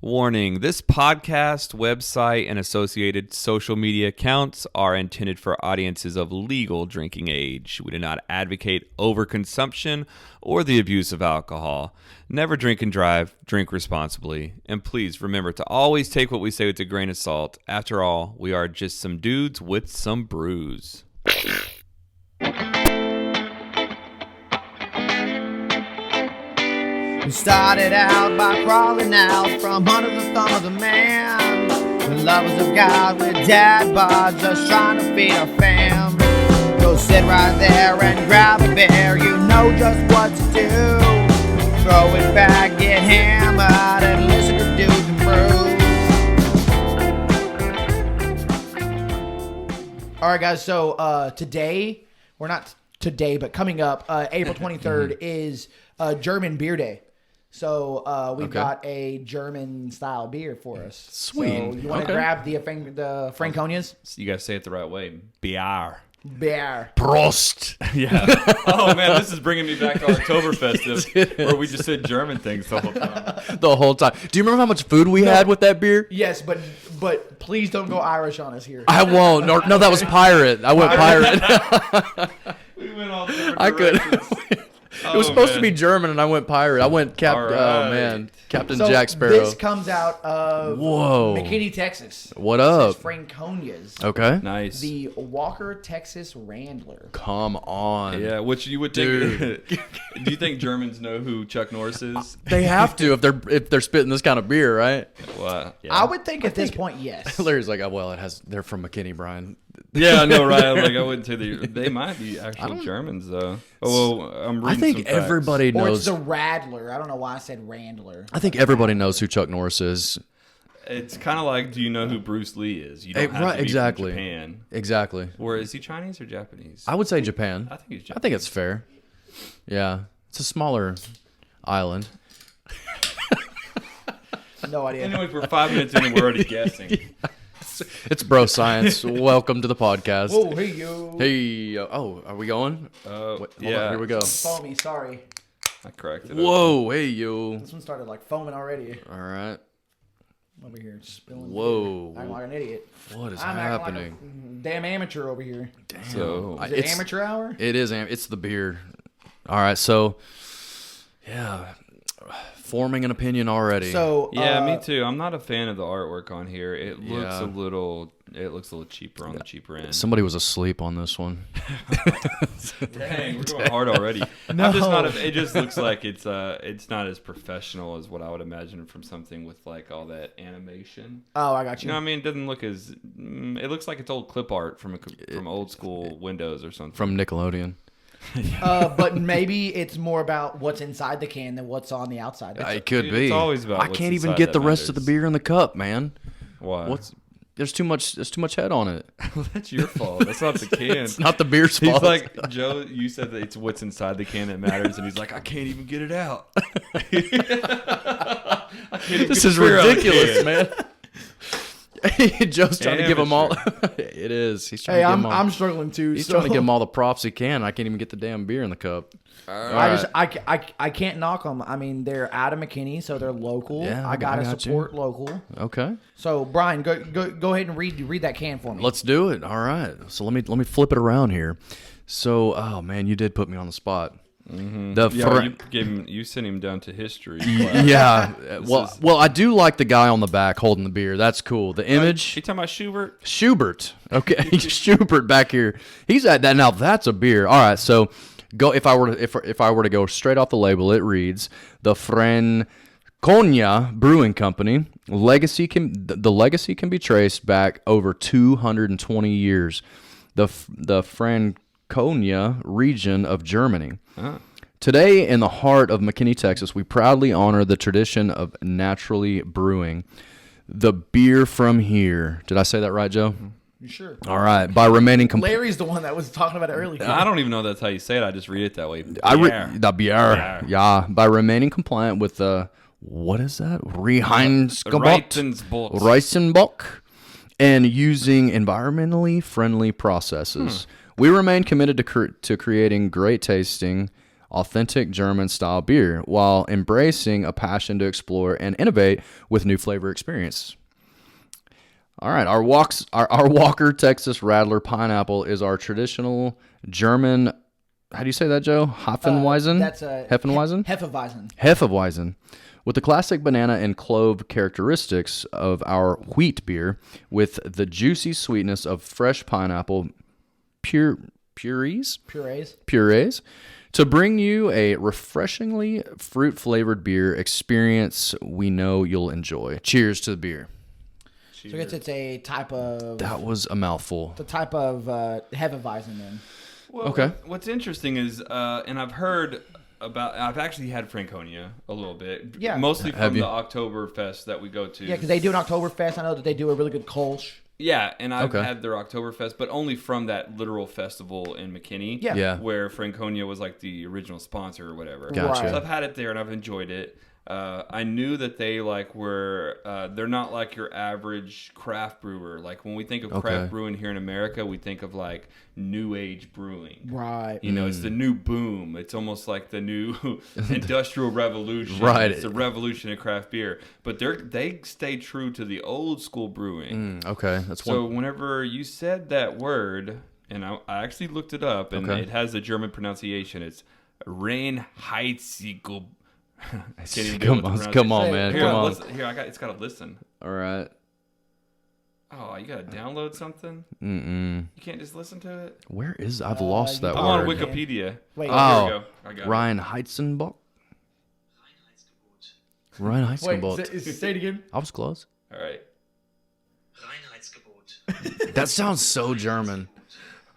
Warning, this podcast, website, and associated social media accounts are intended for audiences of legal drinking age. We do not advocate overconsumption or the abuse of alcohol. Never drink and drive, drink responsibly. And please remember to always take what we say with a grain of salt. After all, we are just some dudes with some brews. We started out by crawling out from under the thumb of the man. The lovers of God with dad bods, just trying to feed our fam. Go sit right there and grab a beer, you know just what to do. Throw it back, get hammered, and listen to Dudes and Brews. Alright guys, so today, we're not today, but coming up, April 23rd is German Beer Day. So we've got a German-style beer for us. Sweet. So you want to grab the Franconias? You got to say it the right way. Bier. Beer. Prost. Yeah. Oh, man, this is bringing me back to Oktoberfest, where we just said German things the whole time. The whole time. Do you remember how much food we had with that beer? Yes, but please don't go Irish on us here. I won't. No, that was pirate. I went pirate. We went all different I could. directions. It was supposed to be German, and I went pirate. I went Captain. Right. Oh man, Captain So Jack Sparrow. this comes out of Whoa. McKinney, Texas. What It up? says Franconias. Okay. Nice. The Walker, Texas Randler. Come on. Yeah, which you would think. Do you think Germans know who Chuck Norris is? They have to if they're spitting this kind of beer, right? Well, yeah. I would think at this point, yes. Larry's like, oh, well, they're from McKinney, Brian. Yeah, I know, right? Like, I wouldn't say they might be actual Germans, though. Oh, well, I'm reading I think some facts. everybody Or it's knows. the Radler. I don't know why I said Randler. I think everybody knows who Chuck Norris is. It's kind of like, do you know who Bruce Lee is? You don't have Right, to be exactly. from Japan. Exactly. Or is he Chinese or Japanese? I would say Japan. I think he's Japanese. I think it's fair. Yeah, it's a smaller island. No idea. Anyway, we're 5 minutes in and we're already guessing. It's bro science. Welcome to the podcast. Whoa, hey, yo. Hey, oh, are we going? Wait, hold on, Yeah. here we go. Foamy, sorry. I corrected it. Whoa, hey yo. This one started like foaming already. All right. I'm over here spilling. Whoa. Beer. Acting like an idiot. What is I'm happening? acting like a damn amateur over here. So, Is it amateur hour? It is. It's the beer. All right. So, yeah, forming an opinion already. So yeah, me too. I'm not a fan of the artwork on here. It looks Yeah. a little cheaper on the cheaper end. Somebody was asleep on this one. Dang, we're going hard already. No. I'm just not. It just looks like it's not as professional as what I would imagine from something with like all that animation. Oh, I got You you. know what I mean? It doesn't look as. It looks like it's old clip art from old school Windows or something. From Nickelodeon. But maybe it's more about what's inside the can than what's on the outside. It could Dude, be. it's always about I what's can't even inside get that the rest of the matters. beer in the cup, man. Why? There's too much head on it. That's your fault. That's not the can. It's not the beer's He's fault. like, Joe, you said that it's what's inside the can that matters, and he's like, I can't even get it out. This is ridiculous, man. Joe's trying to give them all. It is. He's trying Hey, to give them all. I'm struggling too. He's so trying to give them all the props he can. I can't even get the damn beer in the cup. I can't knock them. I mean, they're out of McKinney, so they're local. Yeah, I gotta I got you. support local. Okay, So Brian, go ahead and read that can for me. let's do it. All right. So let me flip it around here. So, oh man, you did put me on the spot. The You sent him down to history. yeah. Well, I do like the guy on the back holding the beer. That's cool. The image. You talking about Schubert? Schubert. Okay, Schubert back here. He's at that now. That's a beer. All right. So go. If I were to go straight off the label, it reads the Franconia Brewing Company. The legacy can be traced back over 220 years. The Franconia region of Germany. Today, in the heart of McKinney, Texas, we proudly honor the tradition of naturally brewing the beer from here. Did I say that right, Joe? You sure? All right. By remaining Larry's the one that was talking about it earlier. I don't even know that's how you say it. I just read it that way. the beer. Yeah. By remaining compliant with the what is that? Reinheitsgebot. Reisenbock. And using environmentally friendly processes. We remain committed to creating great tasting, authentic German-style beer while embracing a passion to explore and innovate with new flavor experience. All right, our Walker Texas Radler Pineapple is our traditional German. How do you say that, Joe? Hopfenweizen? That's a Hefeweizen? Hefeweizen. With the classic banana and clove characteristics of our wheat beer, with the juicy sweetness of fresh pineapple purees, to bring you a refreshingly fruit-flavored beer experience we know you'll enjoy. Cheers to the beer. So I guess it's a type of... That was a mouthful. The type of Hefeweizen then. Well, okay. What's interesting is, and I've actually had Franconia a little bit. Yeah. Mostly from the Oktoberfest that we go to. Yeah, because they do an Oktoberfest. I know that they do a really good Kolsch. Yeah, and I've had their Oktoberfest, but only from that literal festival in McKinney. Yeah. Where Franconia was like the original sponsor or whatever. Gotcha. So I've had it there and I've enjoyed it. I knew that they they're not like your average craft brewer. Like when we think of craft brewing here in America, we think of like new age brewing. Right. You know, it's the new boom. It's almost like the new industrial revolution. Right. It's the revolution of craft beer. But they stay true to the old school brewing. Okay. Whenever you said that word, and I actually looked it up, and it has a German pronunciation. It's Reinheitsgebot. Come on, man. Here, Come on. Listen, it's got to listen. All right. Oh, you got to download something? Mm-mm. You can't just listen to it? Where is... I've lost that I'm word. on Wikipedia. Wait. Oh, here we go. I got Ryan Heizenbock? Reinheitsgebot. Wait, say it again. I was close. All right. That sounds so German.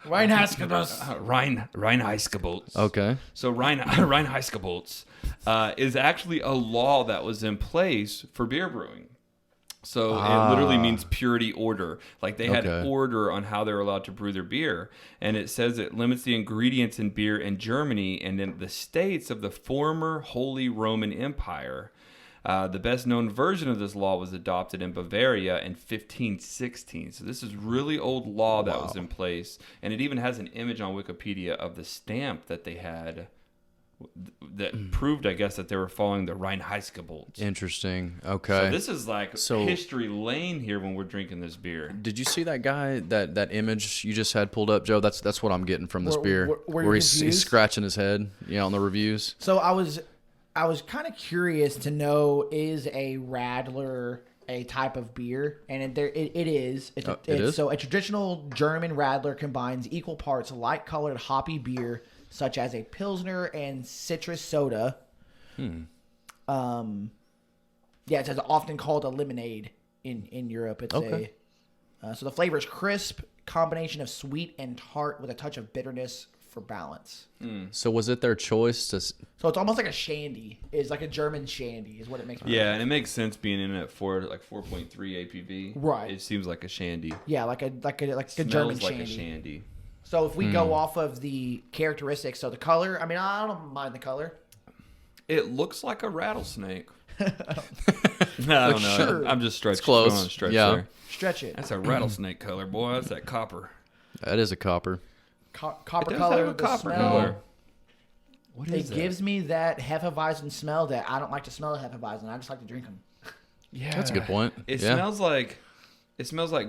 Reinheitsgebot. Reinheitsgebot. Okay. So Reinheitsgebot is actually a law that was in place for beer brewing. So it literally means purity order. Like they had order on how they were allowed to brew their beer. And it says it limits the ingredients in beer in Germany and in the states of the former Holy Roman Empire. The best known version of this law was adopted in Bavaria in 1516. So this is really old law that was in place. And it even has an image on Wikipedia of the stamp that they had that proved, I guess, that they were following the Reinheitsgebot. Interesting. Okay. So this is like history lane here when we're drinking this beer. Did you see that guy, that image you just had pulled up, Joe? That's what I'm getting from this beer. Where he's scratching his head, on the reviews. So I was kind of curious to know, is a Radler a type of beer? And it is. It is. So a traditional German Radler combines equal parts light-colored hoppy beer, such as a Pilsner and citrus soda. It's often called a lemonade in Europe. It's so the flavor is crisp, combination of sweet and tart with a touch of bitterness for balance. So was it their choice to... So it's almost like a shandy. It's like a German shandy is what it makes me and it makes sense being in it for like 4.3 APV. Right. It seems like a shandy. Yeah, like a German Smells like shandy. a shandy. So if we go off of the characteristics, so the color, I mean, I don't mind the color. It looks like a rattlesnake. I don't know. Sure. I'm just stretching. It's close. There. Stretch it. That's a rattlesnake color, boy. That's that copper. That is a copper. Copper It does color. have a the copper smell. color. What is It that? gives me that Hefeweizen smell that I don't like to smell Hefeweizen. I just like to drink them. Yeah, That's a good point. It smells like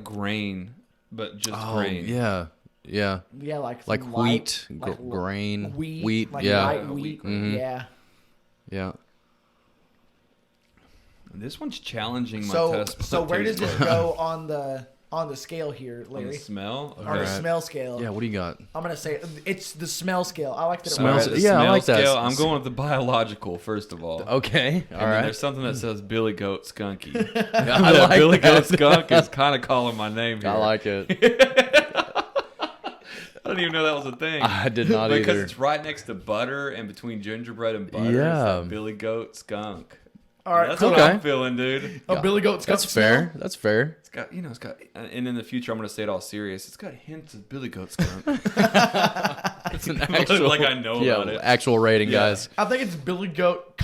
grain, but just grain. Yeah. Yeah, like wheat, light, grain, wheat, like yeah, light wheat. Mm-hmm. Yeah. This one's challenging my test. So where does this go on the scale here, On Larry? the smell? On the smell scale. Yeah, what do you got? I'm gonna say it's the smell scale. I like that. Smells- The yeah, I smell like that. scale, I'm going with the biological first of all. Okay, all And then right. there's something that says Billy Goat Skunky. I like Billy that. Goat Skunk is kind of calling my name here. I like it. I didn't even know that was a thing. I did not because either. it's right next to butter and between gingerbread and butter. Yeah. It's that Billy Goat Skunk. All right, That's cool. what I'm feeling, dude. A Billy Goat skunk That's fair. That's fair. It's got, and in the future, I'm going to say it all serious. It's got hints of Billy Goat Skunk. It's an actual, like I know about it. Actual rating, guys. I think it's Billy Goat,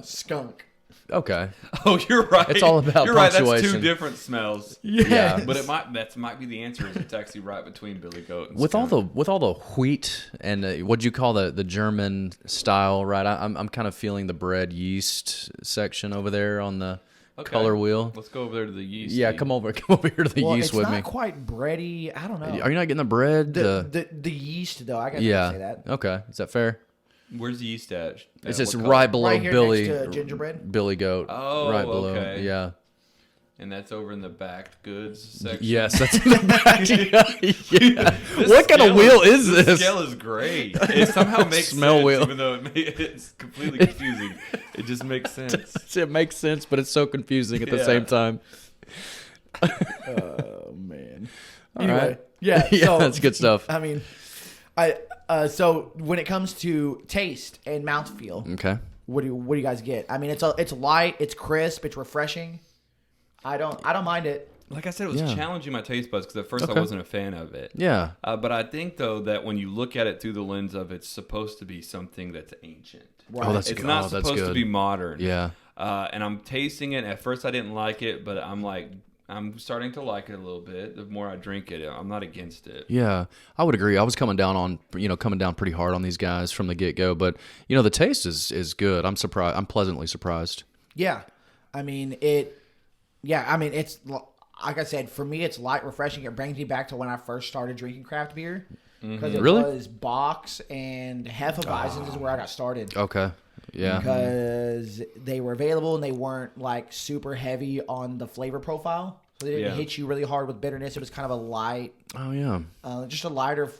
skunk. Okay. Oh, you're right. It's all about You're right. That's punctuation. 2 different smells. Yeah. But that might be the answer. Is it's actually right between Billy Goat and With skunk. all the wheat and what'd you call the German style, right? I'm kind of feeling the bread yeast section over there on the color wheel. Let's go over there to the yeast. Yeah, come over here to the Well, yeast it's with not me. quite bready. I don't know. Are you not getting the bread? The yeast though? I guess I yeah. can say that. Okay, is that fair? Where's the yeast at? It's just What color? right below Right here Billy. next to gingerbread. Billy Goat. Oh, right below. okay. Yeah. And that's over in the backed goods section. Yes, that's in the back. Yeah. This What kind of scale wheel is This this? scale is great. It somehow makes Smell sense, wheel. even though it's completely confusing. It just makes sense. It makes sense, but it's so confusing at the Yeah. same time. Oh man. All Anyway, right. yeah, Yeah, so, that's good stuff. I mean, so when it comes to taste and mouthfeel, Okay. what do you guys get? I mean, it's light, it's crisp, it's refreshing. I don't mind it. Like I said, it was Yeah. challenging my taste buds because at first Okay. I wasn't a fan of it. Yeah. But I think, though, that when you look at it through the lens of it's supposed to be something that's ancient. Right. Oh, that's It's good. not Oh, that's supposed to good. be modern. Yeah. And I'm tasting it. At first, I didn't like it, but I'm starting to like it a little bit. The more I drink it, I'm not against it. Yeah, I would agree. I was coming down pretty hard on these guys from the get go, but the taste is good. I'm surprised. I'm pleasantly surprised. Yeah, I mean it. Yeah, I mean it's like I said. For me, it's light, refreshing. It brings me back to when I first started drinking craft beer because it Really? was Box and Hefeweizen is where I got started. Okay. Yeah. Because they were available and they weren't like super heavy on the flavor profile, so they didn't Yeah. hit you really hard with bitterness. It was kind of a light, Oh yeah. just a lighter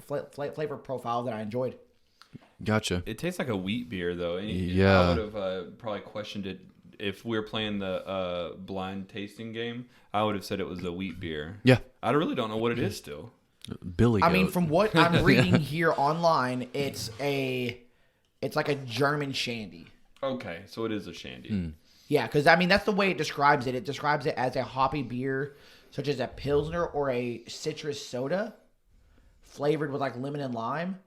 flavor profile that I enjoyed. Gotcha. It tastes like a wheat beer, though. And Yeah. I would have probably questioned it if we were playing the blind tasting game. I would have said it was a wheat beer. Yeah. I really don't know what it is still. Billy. I mean, Goat. from what I'm reading here online, it's like a German shandy. Okay, so it is a shandy. Yeah, because I mean that's the way it describes it. It describes it as a hoppy beer, such as a pilsner or a citrus soda, flavored with like lemon and lime.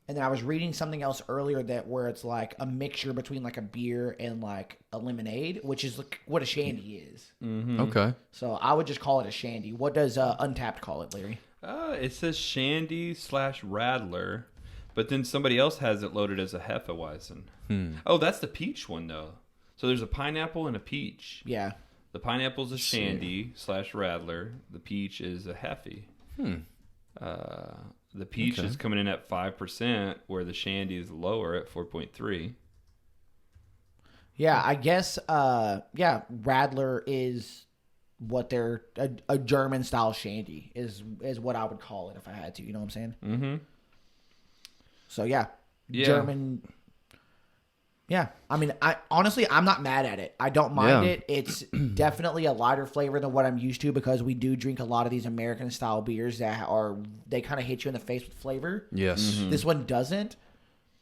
And then I was reading something else earlier where it's like a mixture between like a beer and like a lemonade, which is like what a shandy is. Okay. So I would just call it a shandy. What does Untappd call it, Larry? It says shandy / Radler, but then somebody else has it loaded as a Hefeweizen. Oh, that's the peach one, though. So there's a pineapple and a peach. Yeah. The pineapple's a shandy / Radler. The peach is a Heffy. The peach is coming in at 5%, where the shandy is lower at 4.3. Yeah, I guess. Radler is what they're a German style shandy is what I would call it if I had to. You know what I'm saying? Mm-hmm. So yeah, Yeah. German. Yeah, I mean, I'm not mad at it. I don't mind Yeah. it. It's definitely a lighter flavor than what I'm used to because we do drink a lot of these American style beers that they kind of hit you in the face with flavor. Yes. This one doesn't.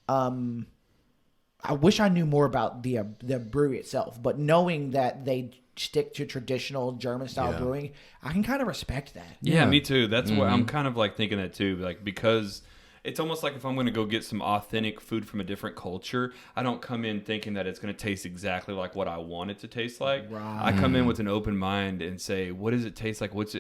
I wish I knew more about the brewery itself, but knowing that they stick to traditional German style Yeah. brewing, I can kind of respect that. Yeah, me too. That's what I'm kind of like thinking that too. Like, because it's almost like if I'm going to go get some authentic food from a different culture, I don't come in thinking that it's going to taste exactly like what I want it to taste like. Right. I come in with an open mind and say, what does it taste like? What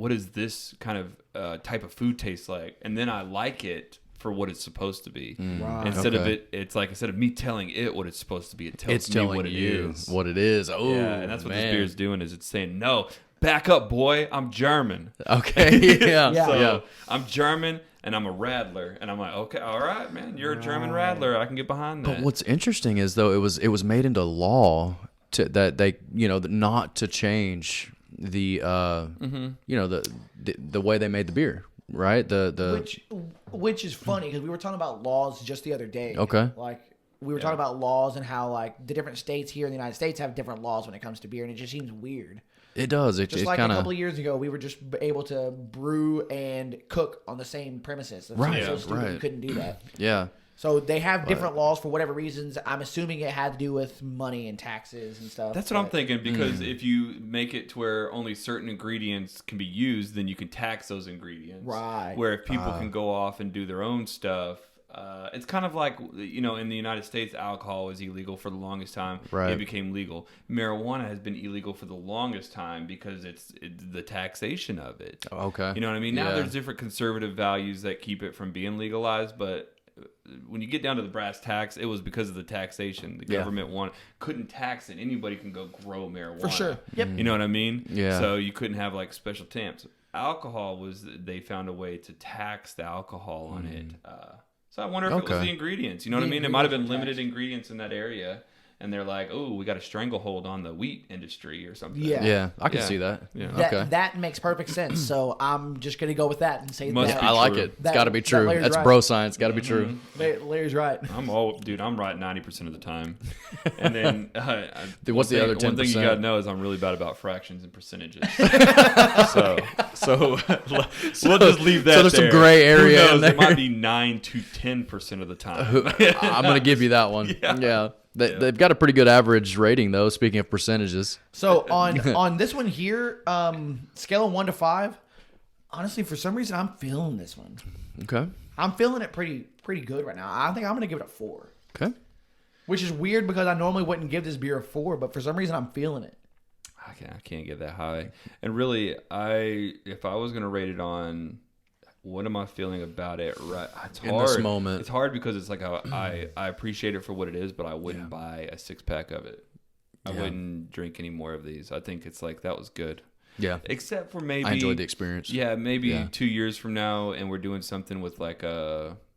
does this kind of type of food taste like? And then I like it for what it's supposed to be. Right. Instead of Okay. it's like, instead of me telling it what it's supposed to be, it tells It's me telling what it you is. what it is. Oh, Yeah, and that's what man. this beer is doing, is it's saying, no, back up, boy, I'm German. Okay. Yeah. Yeah. So I'm German and I'm a Radler, and I'm like, okay, all right, man, you're a German Radler. I can get behind that. But what's interesting is though it was made into law that they not to change the the way they made the beer, right? Which is funny because we were talking about laws just the other day. Okay. Like we were talking about laws and how like the different states here in the United States have different laws when it comes to beer, and it just seems weird. It does. Just like a couple of years ago, we were just able to brew and cook on the same premises. It's Right, so stupid right. you couldn't do that. Yeah. So they have different laws for whatever reasons. I'm assuming it had to do with money and taxes and stuff. That's what I'm but- thinking, because if you make it to where only certain ingredients can be used, then you can tax those ingredients. Right. Where if people can go off and do their own stuff, It's kind of like, in the United States, alcohol was illegal for the longest time. Right. It became legal. Marijuana has been illegal for the longest time because it's the taxation of it. Okay. You know what I mean? Now Yeah. there's different conservative values that keep it from being legalized, but when you get down to the brass tacks, it was because of the taxation. The government couldn't tax it. Anybody can go grow marijuana. For sure. Yep. You know what I mean? Yeah. So you couldn't have like special stamps. Alcohol they found a way to tax the alcohol on it. So I wonder if it was Okay. the ingredients. You know what I The mean? It might have been ingredients limited ingredients in that area. And they're like, oh, we got a stranglehold on the wheat industry or something. Yeah. Yeah, I can Yeah. see that. Yeah. Okay. That makes perfect sense. So I'm just gonna go with that and say Must that. be I like true. it. It's That- got to be that true. Larry's That's right. bro science. Got to be true. Larry's right. I'm right 90% of the time. And then Dude, what's the other One thing you 10%? got to know is I'm really bad about fractions and percentages. so we'll just leave that so there's some there. gray area Who in knows? It there. might be 9 to 10% of the time. I'm going to give you that one. Yeah. They've got a pretty good average rating, though, speaking of percentages. So on this one here, scale of 1 to 5. Honestly, for some reason, I'm feeling this one. Okay. I'm feeling it pretty good right now. I think I'm gonna give it a 4, Okay. which is weird because I normally wouldn't give this beer a 4, but for some reason, I'm feeling it. I can't get that high. And really, if I was going to rate it on what am I feeling about it right it's hard In this moment. It's hard because it's like I appreciate it for what it is, but I wouldn't buy a 6-pack of it. I wouldn't drink any more of these. I think it's like that was good. Yeah. Except for maybe I enjoyed the experience. Yeah, maybe Yeah. 2 years from now and we're doing something with like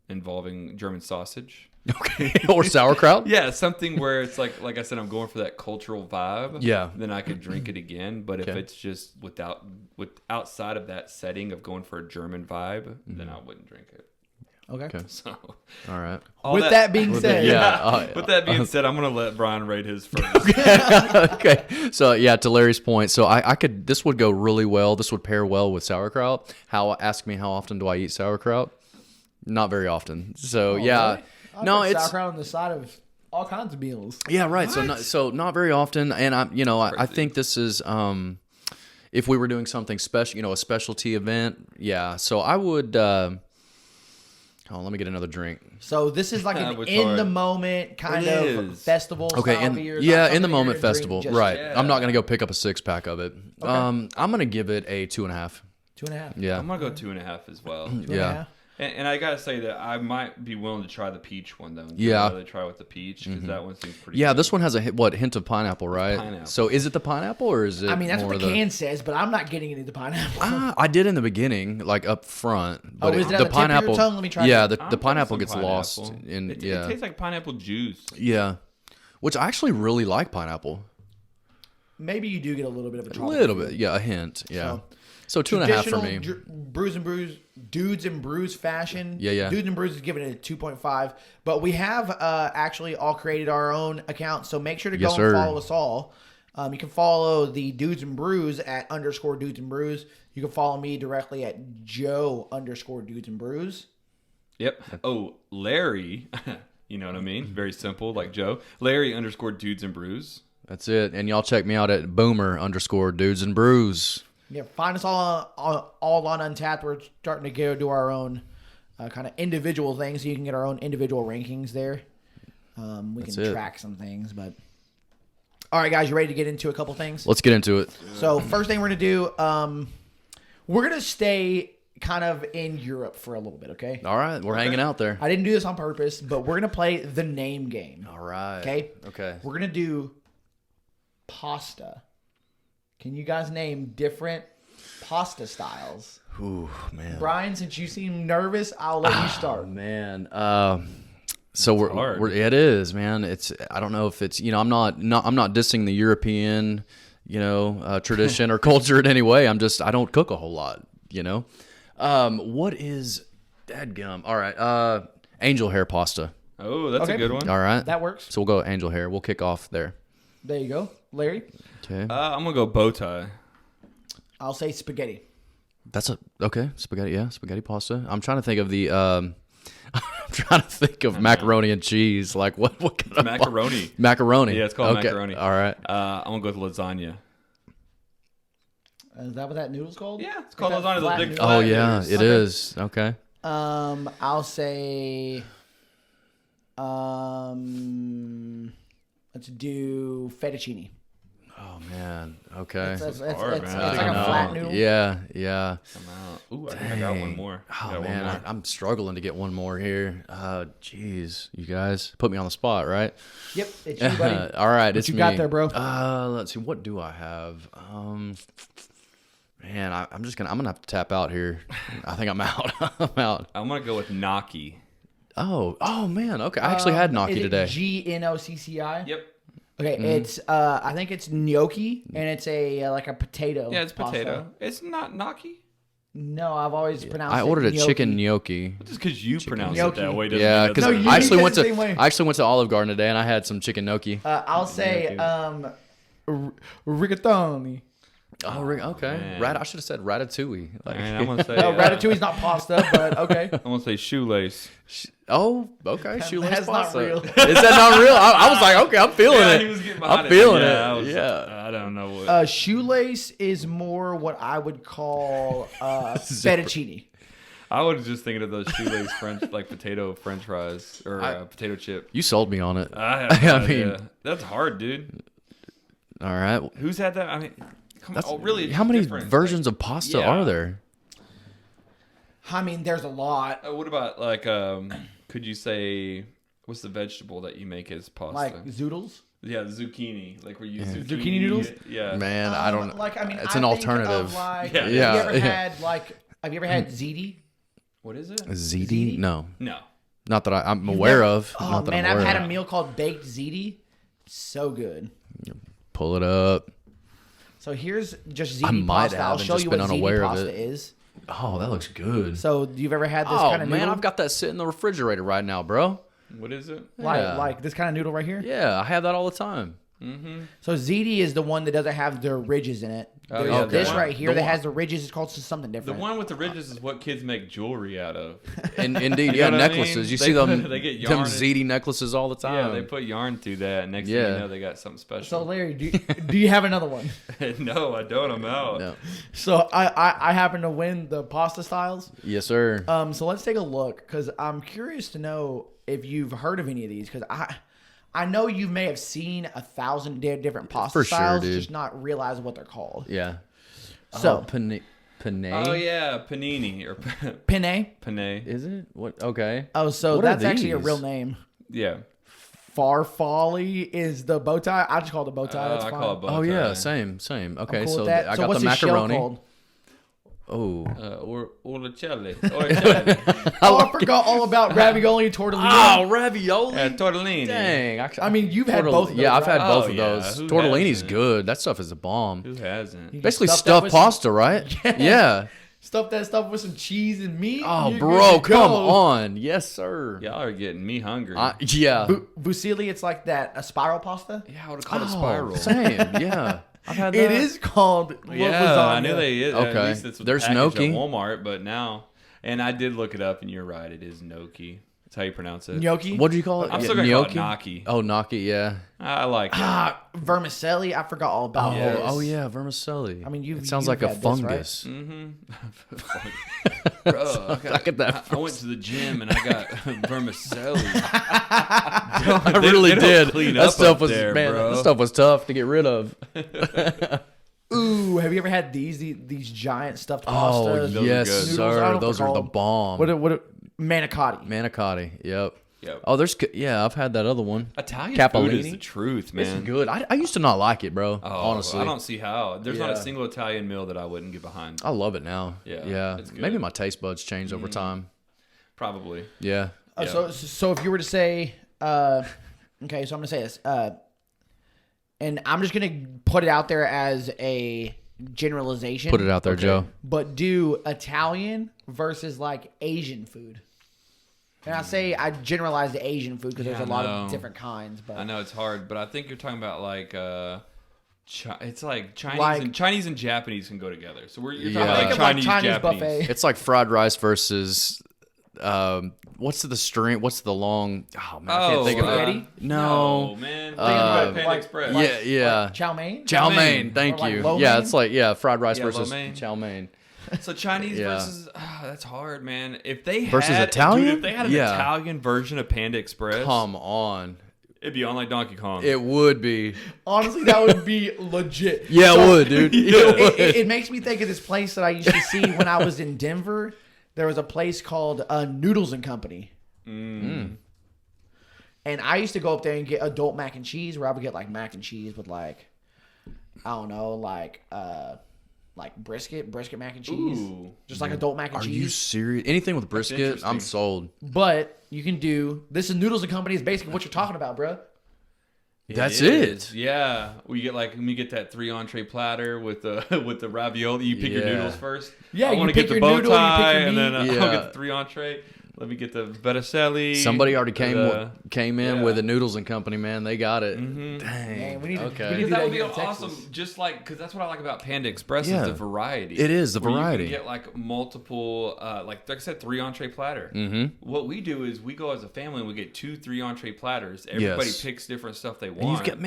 involving German sausage. Okay. Or sauerkraut? Yeah, something where it's like I said, I'm going for that cultural vibe. Yeah. Then I could drink it again. But if Okay. it's just outside of that setting of going for a German vibe, then I wouldn't drink it. Okay. So All right. With that being said, Yeah. With that being said, I'm gonna let Brian rate his first. Okay. So yeah, to Larry's point, so I could this would go really well. This would pair well with sauerkraut. Ask me how often do I eat sauerkraut? Not very often. So yeah. Really? I No, put it's sauerkraut on the side of all kinds of meals. yeah, right. So not very often, and I think this is if we were doing something special, a specialty event, yeah. So I would. Let me get another drink. So this is like an It's in hard. the moment kind It of is. festival. Okay, style in beer. It's not the something you're moment gonna drink festival, just right? yet. I'm not gonna go pick up a 6-pack of it. I'm gonna give it a 2.5. 2.5. Yeah, I'm gonna go 2.5 as well. 2.5. And I gotta say that I might be willing to try the peach one though. Yeah. I'd rather try with the peach because that one seems pretty. yeah. good. This one has a hint of pineapple, right? Pineapple. So is it the pineapple or is it? I mean, that's more what the the can says, but I'm not getting any of the pineapple. I did in the beginning, like up front. But is it at the the tip of your pineapple? tongue? Let me try Yeah, that. I'm the getting pineapple some gets pineapple. lost in It yeah, tastes like pineapple juice. yeah. Which I actually really like pineapple. Maybe you do get a little bit of a A tropical little feel. bit, yeah, a hint, yeah. So 2.5 for me. Brews and Brews, Dudes and Brews fashion. Yeah. Dudes and Brews is giving it a 2.5. But we have actually all created our own account, so make sure to go Yes, and sir. follow us all. You can follow the Dudes and Brews at _Dudes and Brews. You can follow me directly at Joe _Dudes and Brews. Yep. Oh, Larry. You know what I mean? Very simple, like Joe. Larry _Dudes and Brews. That's it. And y'all check me out at Boomer _Dudes and Brews. Yeah, find us all on Untappd. We're starting to go do our own kind of individual things, so you can get our own individual rankings there. We That's can it. track some things, but all right, guys, you ready to get into a couple things? Let's get into it. So first thing we're gonna do, we're gonna stay kind of in Europe for a little bit, okay? All right, we're hanging out there. I didn't do this on purpose, but we're gonna play the name game. All right. Okay. Okay. We're gonna do pasta. Can you guys name different pasta styles? Ooh, man. Brian, since you seem nervous, I'll let you start. Man, so hard. it is, man. I don't know if it's I'm not dissing the European tradition or culture in any way. I don't cook a whole lot. What is dadgum? All right, angel hair pasta. Oh, that's Okay. a good one. All right, That works. so we'll go angel hair. We'll kick off there. There you go. Larry, Okay, I'm gonna go bow tie. I'll say spaghetti. that's okay. Spaghetti, yeah, spaghetti pasta. I'm trying to think of the. I'm trying to think of macaroni and cheese. Like what kind of Macaroni. Macaroni. Yeah, it's called Okay, macaroni. All right. I'm gonna go with lasagna. Is that what that noodle's called? Yeah, it's called Like that lasagna. flat Those big noodle? Oh flat yeah, noodles. it is. Okay. I'll say Let's do fettuccine. Oh man. Okay. It's hard, like man. a flat noodle. Yeah. I'm out. Ooh, I think I got one more. Oh Got one man, more. I'm struggling to get one more here. Jeez, you guys put me on the spot, right? Yep, it's you, buddy. All right, What it's you me. got there, bro? Let's see. What do I have? Man, I'm gonna have to tap out here. I think I'm out. I'm out. I'm gonna go with gnocchi. Oh man. Okay, I actually had gnocchi today. GNOCCI. Yep. Okay, it's I think it's gnocchi, and it's a like a potato. Yeah, it's pasta. potato. It's not gnocchi. No, I've always pronounced. I ordered a gnocchi. chicken gnocchi. Just because you pronounce gnocchi. it that way doesn't Yeah, mean because that's No, right. you I actually said went the to same way. Olive Garden today, and I had some chicken gnocchi. I'll say rigatoni. Oh, okay. man. I should have said ratatouille. Like, Man, I'm gonna say. No, ratatouille's not pasta, but okay. I'm gonna say shoelace. okay. Shoelace That's not pasta. real. Is that not real? I was like, okay, I'm feeling Yeah, it. he was getting behind I'm it, feeling but it. Yeah. I don't know what. Shoelace is more what I would call fettuccine. I was just thinking of those shoelace potato French fries or potato chip. You sold me on it. I have no I mean- idea. That's hard, dude. All right. Who's had that? I mean, come on. Oh, really? How many different. versions of pasta Yeah. are there? I mean, there's a lot. What about could you say what's the vegetable that you make as pasta? Like zoodles. Yeah, zucchini. Like where you Zucchini noodles? Yeah. Man, I don't. Like, I mean, It's I an think alternative. Of like, Yeah. Have you Yeah, ever yeah. had Have you ever had ziti? What is it? Ziti? No, No. not that I'm aware never- of. Oh not that man, I'm I've aware had of. a meal called baked ziti. So good. Pull it up. So here's just I ziti might pasta. have I'll and show just you been what unaware ziti of pasta it. is. Oh, that looks good. So you've ever had this Oh kind of man, noodle? I've got that sitting in the refrigerator right now, bro. What is it? Yeah. like this kind of noodle right here. Yeah, I have that all the time. So ziti is the one that doesn't have the ridges in it. Oh, There's yeah, the this one- right here the that one- has the ridges. It's called something The different. one with the ridges is what kids make jewelry out of. And indeed, You yeah, know what I necklaces. mean? You They see them, put- they get them yarn ZD necklaces all the time. Yeah, they put yarn through that. And next thing Yeah. you know, they got something So special. Larry, do you have another one? No, I don't. I'm out. No. So I happen to win the pasta styles. Yes, sir. So let's take a look because I'm curious to know if you've heard of any of these because I know you may have seen 1,000 different pasta For sure, styles, dude. just not realize what they're called. Yeah. So Panay. Oh yeah, panini or penne. penne. Is it? What? Okay. Oh, so What are that's actually a these? real name. Yeah. Farfalle is the bow tie. I just call it a bow tie. That's I fine. call it bow Oh yeah, tie. same. I'm Okay, cool so with that. I So got what's the this shell macaroni. called? Oh. Orlicelli. Oh, I forgot all about ravioli and tortellini. Oh, ravioli. Tortellini. Dang. I mean, you've had both of those, Yeah, I've had right? both Oh, of yeah. those. Who Tortellini's hasn't? good. That stuff is a bomb. Who hasn't? Basically Stuff that stuffed with some- pasta, right? Yeah. Stuff that stuff with some cheese and meat. Oh, you're bro, good to come go. on. Yes, sir. Y'all are getting me hungry. Yeah. Fusilli, it's like that, a spiral pasta. Yeah, I would have called it Oh, spiral. Same. Yeah. I've had that. It is called Yeah, lasagna. I knew they. Okay. At least it's There's packaged gnocchi. at Walmart, but now, and I did look it up, and you're right. It is gnocchi. That's how you pronounce it. Gnocchi. What do you call it? I'm Yeah, still gonna call it gnocchi? gnocchi. Oh, gnocchi, yeah. I like it. Vermicelli. I forgot all about Yes. this. Oh, yeah, vermicelli. I mean, it sounds you've like a had this, right? fungus. Bro, Look at that. I went to the gym and I got vermicelli. I They- really they don't did. clean That up stuff up was there, man. bro. That stuff was tough to get rid of. Ooh, have you ever had these giant stuffed Oh pastas? are yes, good. Noodles, I don't know sir. what Those they're are the called. bomb. Manicotti. Manicotti. Yep. Yep. Oh, I've had that other one. Italian Capellini? food is the truth, man. It's good. I used to not like it, bro. Oh, honestly, I don't see how. There's not a Yeah. single Italian meal that I wouldn't get behind. I love it now. Yeah, Yeah. it's good. Maybe my taste buds changed over time. Probably. Yeah. Yeah. So if you were to say, okay, so I'm gonna say this, and I'm just gonna put it out there as a generalization. Put it out there, Joe. But do Italian versus like Asian food. And I generalize the Asian food because Yeah, there's a lot I of know. different kinds. But I know it's hard, but I think you're talking about like it's like Chinese Like- and Chinese and Japanese can go together. So you're talking Yeah. about think like of like Chinese, Chinese Japanese. buffet. It's like fried rice versus what's the string? What's the long? Oh man, I can't think of spaghetti? it. No. man. Think Uh, about Panda like- Express. Yeah, yeah. chow mein. Chow mein. mein. Thank Or like you. lo Yeah, mein? it's like fried rice Yeah, versus lo mein. chow mein. So Chinese Yeah. versus that's hard, man. If they Versus had Italian? dude, if they had an Yeah. Italian version of Panda Express, Come on. it'd be on like Donkey Kong. It would be. Honestly, that would be legit. Yeah, So, it would, dude. It would. It makes me think of this place that I used to see when I was in Denver. There was a place called Noodles and Company. And I used to go up there and get adult mac and cheese, where I would get like mac and cheese with like, I don't know, like brisket mac and cheese. Ooh. Just like adult mac and Are cheese. you serious? Anything with brisket, interesting. I'm sold. But you can do, this is Noodles and Company is basically what you're talking about, bro. That's is. it. Yeah, we get that 3 entree platter with the with the ravioli. You pick your Yeah. noodles first. Yeah, I you want to pick get the your bow noodle, you pick tie, your and then meat. I'll Yeah. get the 3 entree. Let me get the vermicelli. Somebody already came in yeah. with the Noodles and Company, man. They got it. Mm-hmm. Dang. Man, we need to- okay. we need Because to- that would be again in awesome. Texas. Just like, because that's what I like about Panda Express Yeah. is the variety. It is, the where variety. You can get like multiple, like I said, 3 entree platter. Mm-hmm. What we do is we go as a family and we get 2 3 entree platters. Everybody Yes. picks different stuff they And want. you've got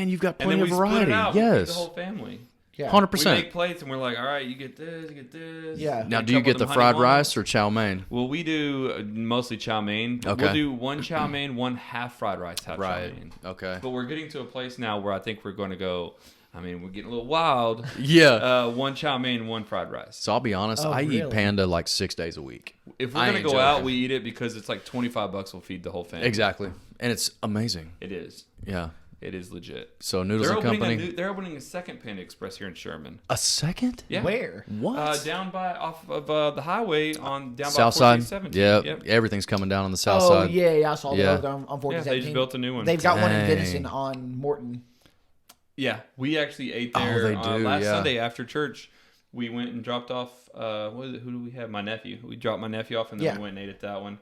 and then plenty we of split variety. it out. We feed Yes. the whole family. Yeah. 100%. We make plates and we're like, all right, you get this, you get this. Yeah. Now, Get do a you couple get of the them fried honey rice ones. or chow mein? Well, we do mostly chow mein. Okay. We'll do 1 chow mein, 1 half fried rice, half chow mein. Okay. But we're getting to a place now where I think we're going to go. I mean, we're getting a little wild. Yeah. 1 chow mein, 1 fried rice. So I'll be honest, Oh, I eat really? Panda like 6 days a week. If we're I gonna ain't go out, joking. we eat it because it's like $25. We'll feed the whole family. Exactly. And it's amazing. It is. Yeah. It is legit. So Noodles They're and opening Company. they're opening a second Panda Express here in Sherman. A second? Yeah. Where? What? Down by off of the highway on down South by side? 1417. Yeah. Yep. Everything's coming down on the south Oh, side. yeah, I saw Yeah. that on Yeah, 1417. they just built a new one. They've got one in Dang. Denison on Morton. Yeah, we actually ate Oh, there they do, last yeah. Sunday after church. We went and dropped off. What is it? Who do we have? My nephew. We dropped my nephew off, and then Yeah. we went and ate at that one.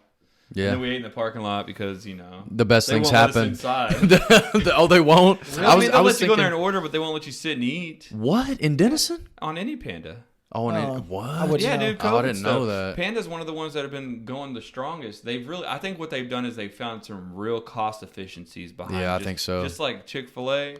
Yeah. And then we ate in the parking lot because The best they things won't let us happen. inside. Oh, they won't? I mean, they'll let you go thinking, there and order, but they won't let you sit and eat what? In Denison? on any Panda. Oh, Oh, what? I wouldn't Yeah, know. dude. Oh, I COVID didn't stuff. know that. Panda's one of the ones that have been going the strongest. They've really, I think what they've done is they've found some real cost efficiencies behind. Yeah, I just- think so. Just like Chick-fil-A,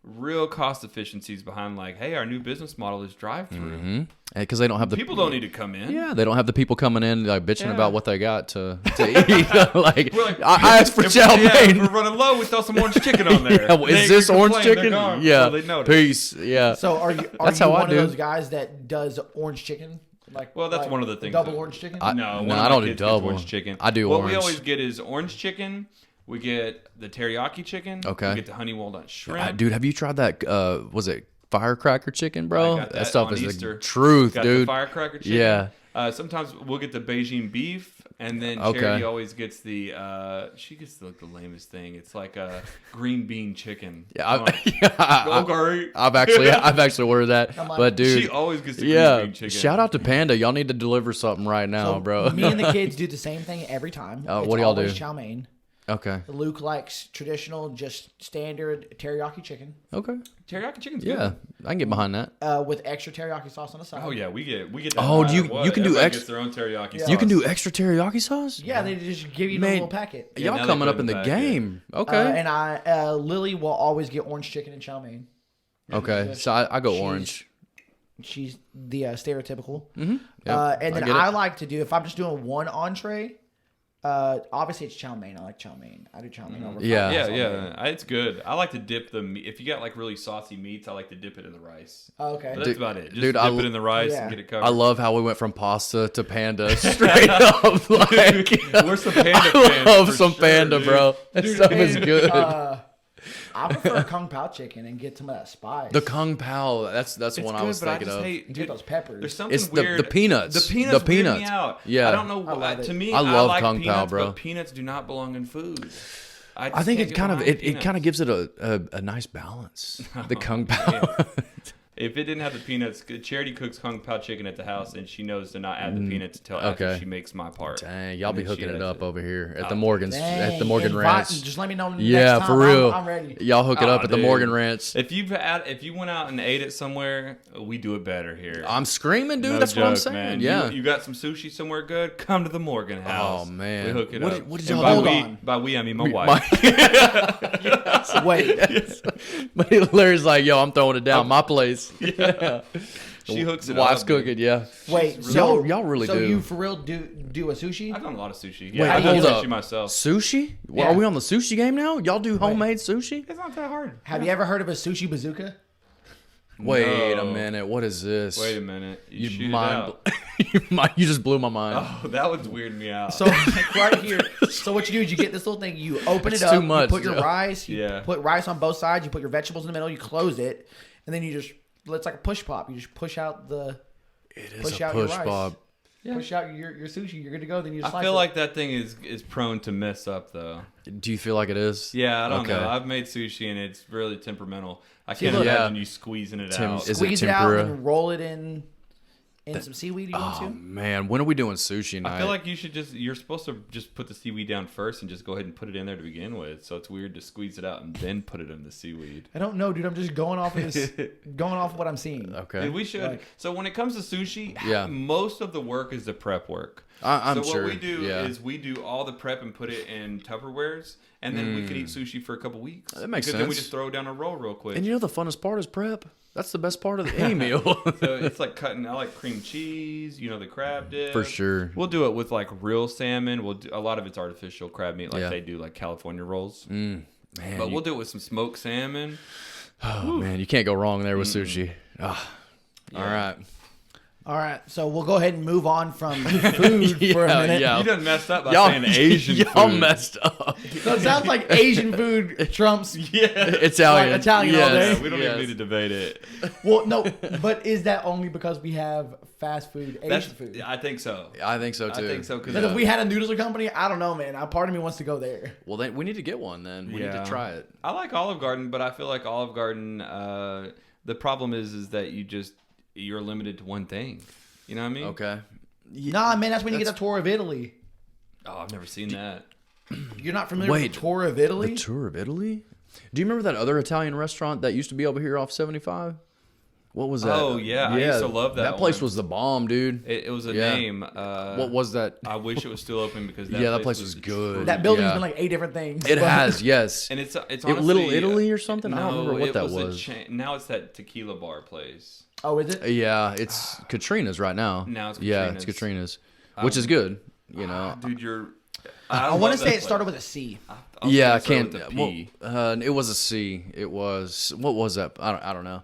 real cost efficiencies behind like, hey, our new business model is drive-through. Because they don't have the People don't need to come in. Yeah, they don't have the people coming in like bitching Yeah. about what they got to eat. like, We're like, I asked for if- chow yeah, if we're mein. running low, we throw some orange chicken on there. Yeah, well, They is this can orange complain, they're chicken? gone, Yeah. so they notice. Peace. Yeah. So are you That's how I one do. of those guys that does orange chicken? Like, Well, that's like one of the things Double that- orange chicken? I- No, no, one of I my don't do kids gets double. orange chicken. I do what orange. we always get is orange chicken. We get the teriyaki chicken. Okay. We get the honey walnut shrimp. Dude, have you tried that? Was it firecracker chicken, bro? I got That stuff on is Easter. the truth, Got dude. the firecracker chicken. Yeah. Sometimes we'll get the Beijing beef, and then Okay. Charity always gets the. She gets the lamest thing. It's like a green bean chicken. Yeah, Okay. I've actually ordered that. Come on. But dude, She always gets the yeah. green bean chicken. Shout out to Panda. Y'all need to deliver something right now, So bro. Me and the kids do the same thing every time. Oh, It's what do y'all always do? Chow mein. Okay. Luke likes traditional, just standard teriyaki chicken Okay. Teriyaki chicken's Yeah, good. I can get behind that. with extra teriyaki sauce on the side. Oh yeah, we get. That Oh, no do you- matter what. you can do Everybody ex- gets their own teriyaki. You sauce. You can do extra teriyaki sauce? Yeah, they just give you Man, a little packet. Yeah, now Y'all they coming put up in it the back, yeah. game. Okay. And Lily will always get orange chicken and chow mein. Okay. So I go She's- orange. She's the stereotypical. Yep, And then I get I it. like to do, if I'm just doing one entree, obviously it's chow mein. I like chow mein. I do chow mein over Yeah. fried Yeah, rice all day. yeah, it's good. I like to dip the meat. If you got like really saucy meats, I like to dip it in the rice. Oh, okay. But that's about it. Just dude, dip I it in the rice yeah. and get it covered. I love how we went from pasta to panda straight up. Like, We're some panda I fans. love for some sure, panda, dude. bro. That stuff is good. I prefer kung pao chicken and get some of that spice. The Kung Pao, that's It's one I good, was but I thinking just of. hate Get dude, those peppers. There's something It's the weird. peanuts. The peanuts. The weird me peanuts. out. Yeah. I don't know. I love it. To me, I love like Kung Pao, peanuts, bro. But peanuts do not belong in food. I just think can't it get kind of behind it kind of gives it a nice balance. The Kung Pao. If it didn't have the peanuts, Charity cooks Kung Pao chicken at the house, and she knows to not add the peanuts until after okay. she makes my part. Dang, y'all And be then she hooking it adds up over here at the Oh, Morgan's at the Dang, Morgan invite- Ranch. Just let me know next Yeah, time. for real. I'm ready. Y'all hook it up Oh, at the dude. Morgan Ranch. If you went out and ate it somewhere, we do it better here. I'm screaming, dude. No That's what I'm joke, saying. man. Yeah. You got some sushi somewhere good? Come to the Morgan house. Oh, man. We hook it What up. did- what did And y'all by do? we, Hold on. by we, I mean my wife. Wait. But Larry's like, yo, I'm throwing it down my place. Yeah. She hooks it Wife's up. cooking, yeah. Wait, so Y'all really so do. you for real do a sushi? I've done a lot of sushi. Wait, Yeah, I do hold up. sushi myself. Sushi? Well, Yeah. are we on the sushi game now? Y'all do homemade sushi? It's not that hard. Have you ever heard of a sushi bazooka? Wait a No. minute. What is this? Wait a minute. You shoot it mind, out. you just blew my mind. Oh, that would weird me out. So like right here. So what you do is you get this little thing. You open It's it up. too much, you put your Joe. rice. You Yeah. put rice on both sides. You put your vegetables in the middle. You close it, and then you just it's like a push pop. You just push out the It is push a out your push rice. Bob. push out your sushi. You're good to go. Then you just I slice feel it. like that thing is prone to mess up though. Do you feel like it is? Yeah, I don't Okay. know. I've made sushi and it's really temperamental. I See, can't look- imagine you squeezing it Tim, out. is it squeeze it out tempura? and then roll it in some seaweed. You want Oh to? man, when are we doing sushi night? I feel like you're supposed to just put the seaweed down first and just go ahead and put it in there to begin with. So it's weird to squeeze it out and then put it in the seaweed. I don't know, dude. I'm just going off of this, going off of what I'm seeing. okay. Dude, we should. Like- So when it comes to sushi, Yeah. most of the work is the prep work. I'm so sure. what we do yeah. is we do all the prep and put it in Tupperwares, and then we could eat sushi for a couple weeks. That makes because then we sense. just throw down a roll real quick. And you know the funnest part is prep. That's the best part of any meal. So it's like cutting. I like cream cheese. You know, the crab dip. For sure. We'll do it with like real salmon. We'll do a lot of it's artificial crab meat, like Yeah. they do like California rolls. Man, But we'll do it with some smoked salmon. oh man, you can't go wrong there with sushi. Ah. All right. All right, so we'll go ahead and move on from food for a Yeah, minute. yeah. You done messed up by Y'all, saying Asian y'all food. messed up. So it sounds like Asian food trumps. Yeah. Italian. Like Italian all yes. day. We don't yes. even need to debate it. Well, no, but is that only because we have fast food, Asian food? I think so. I think so I too. think so because Because if we had a noodles company, I don't know, man. Part of me wants to go there. Well, then we need to get one. Then we need Yeah. to try it. I like Olive Garden, but I feel like Olive Garden. The problem is that you're limited to one thing. You know what I mean? Okay. Nah, man, that's when you get a tour of Italy. Oh, I've never seen that. You're not familiar Wait, with the tour of Italy? The tour of Italy. Do you remember that other Italian restaurant that used to be over here off 75? What was that? Oh, yeah. I used to love that That place one. was the bomb, dude. It was a Yeah. name. What was that? I wish it was still open because That place was good. That building's Yeah. been like 8 different things. It but- has, yes. And it's It honestly, Little Italy or something? I don't remember what it that was. was. Now it's that tequila bar place. Oh, is it? Yeah, it's Katrina's right now. Now it's Yeah, it's Katrina's. Katrina's, which is good. You know. Dude, I love want to that say it started place. with a C. I was Yeah, gonna I start can't. with a Well, P. it was a C. It was. What was that? I don't know.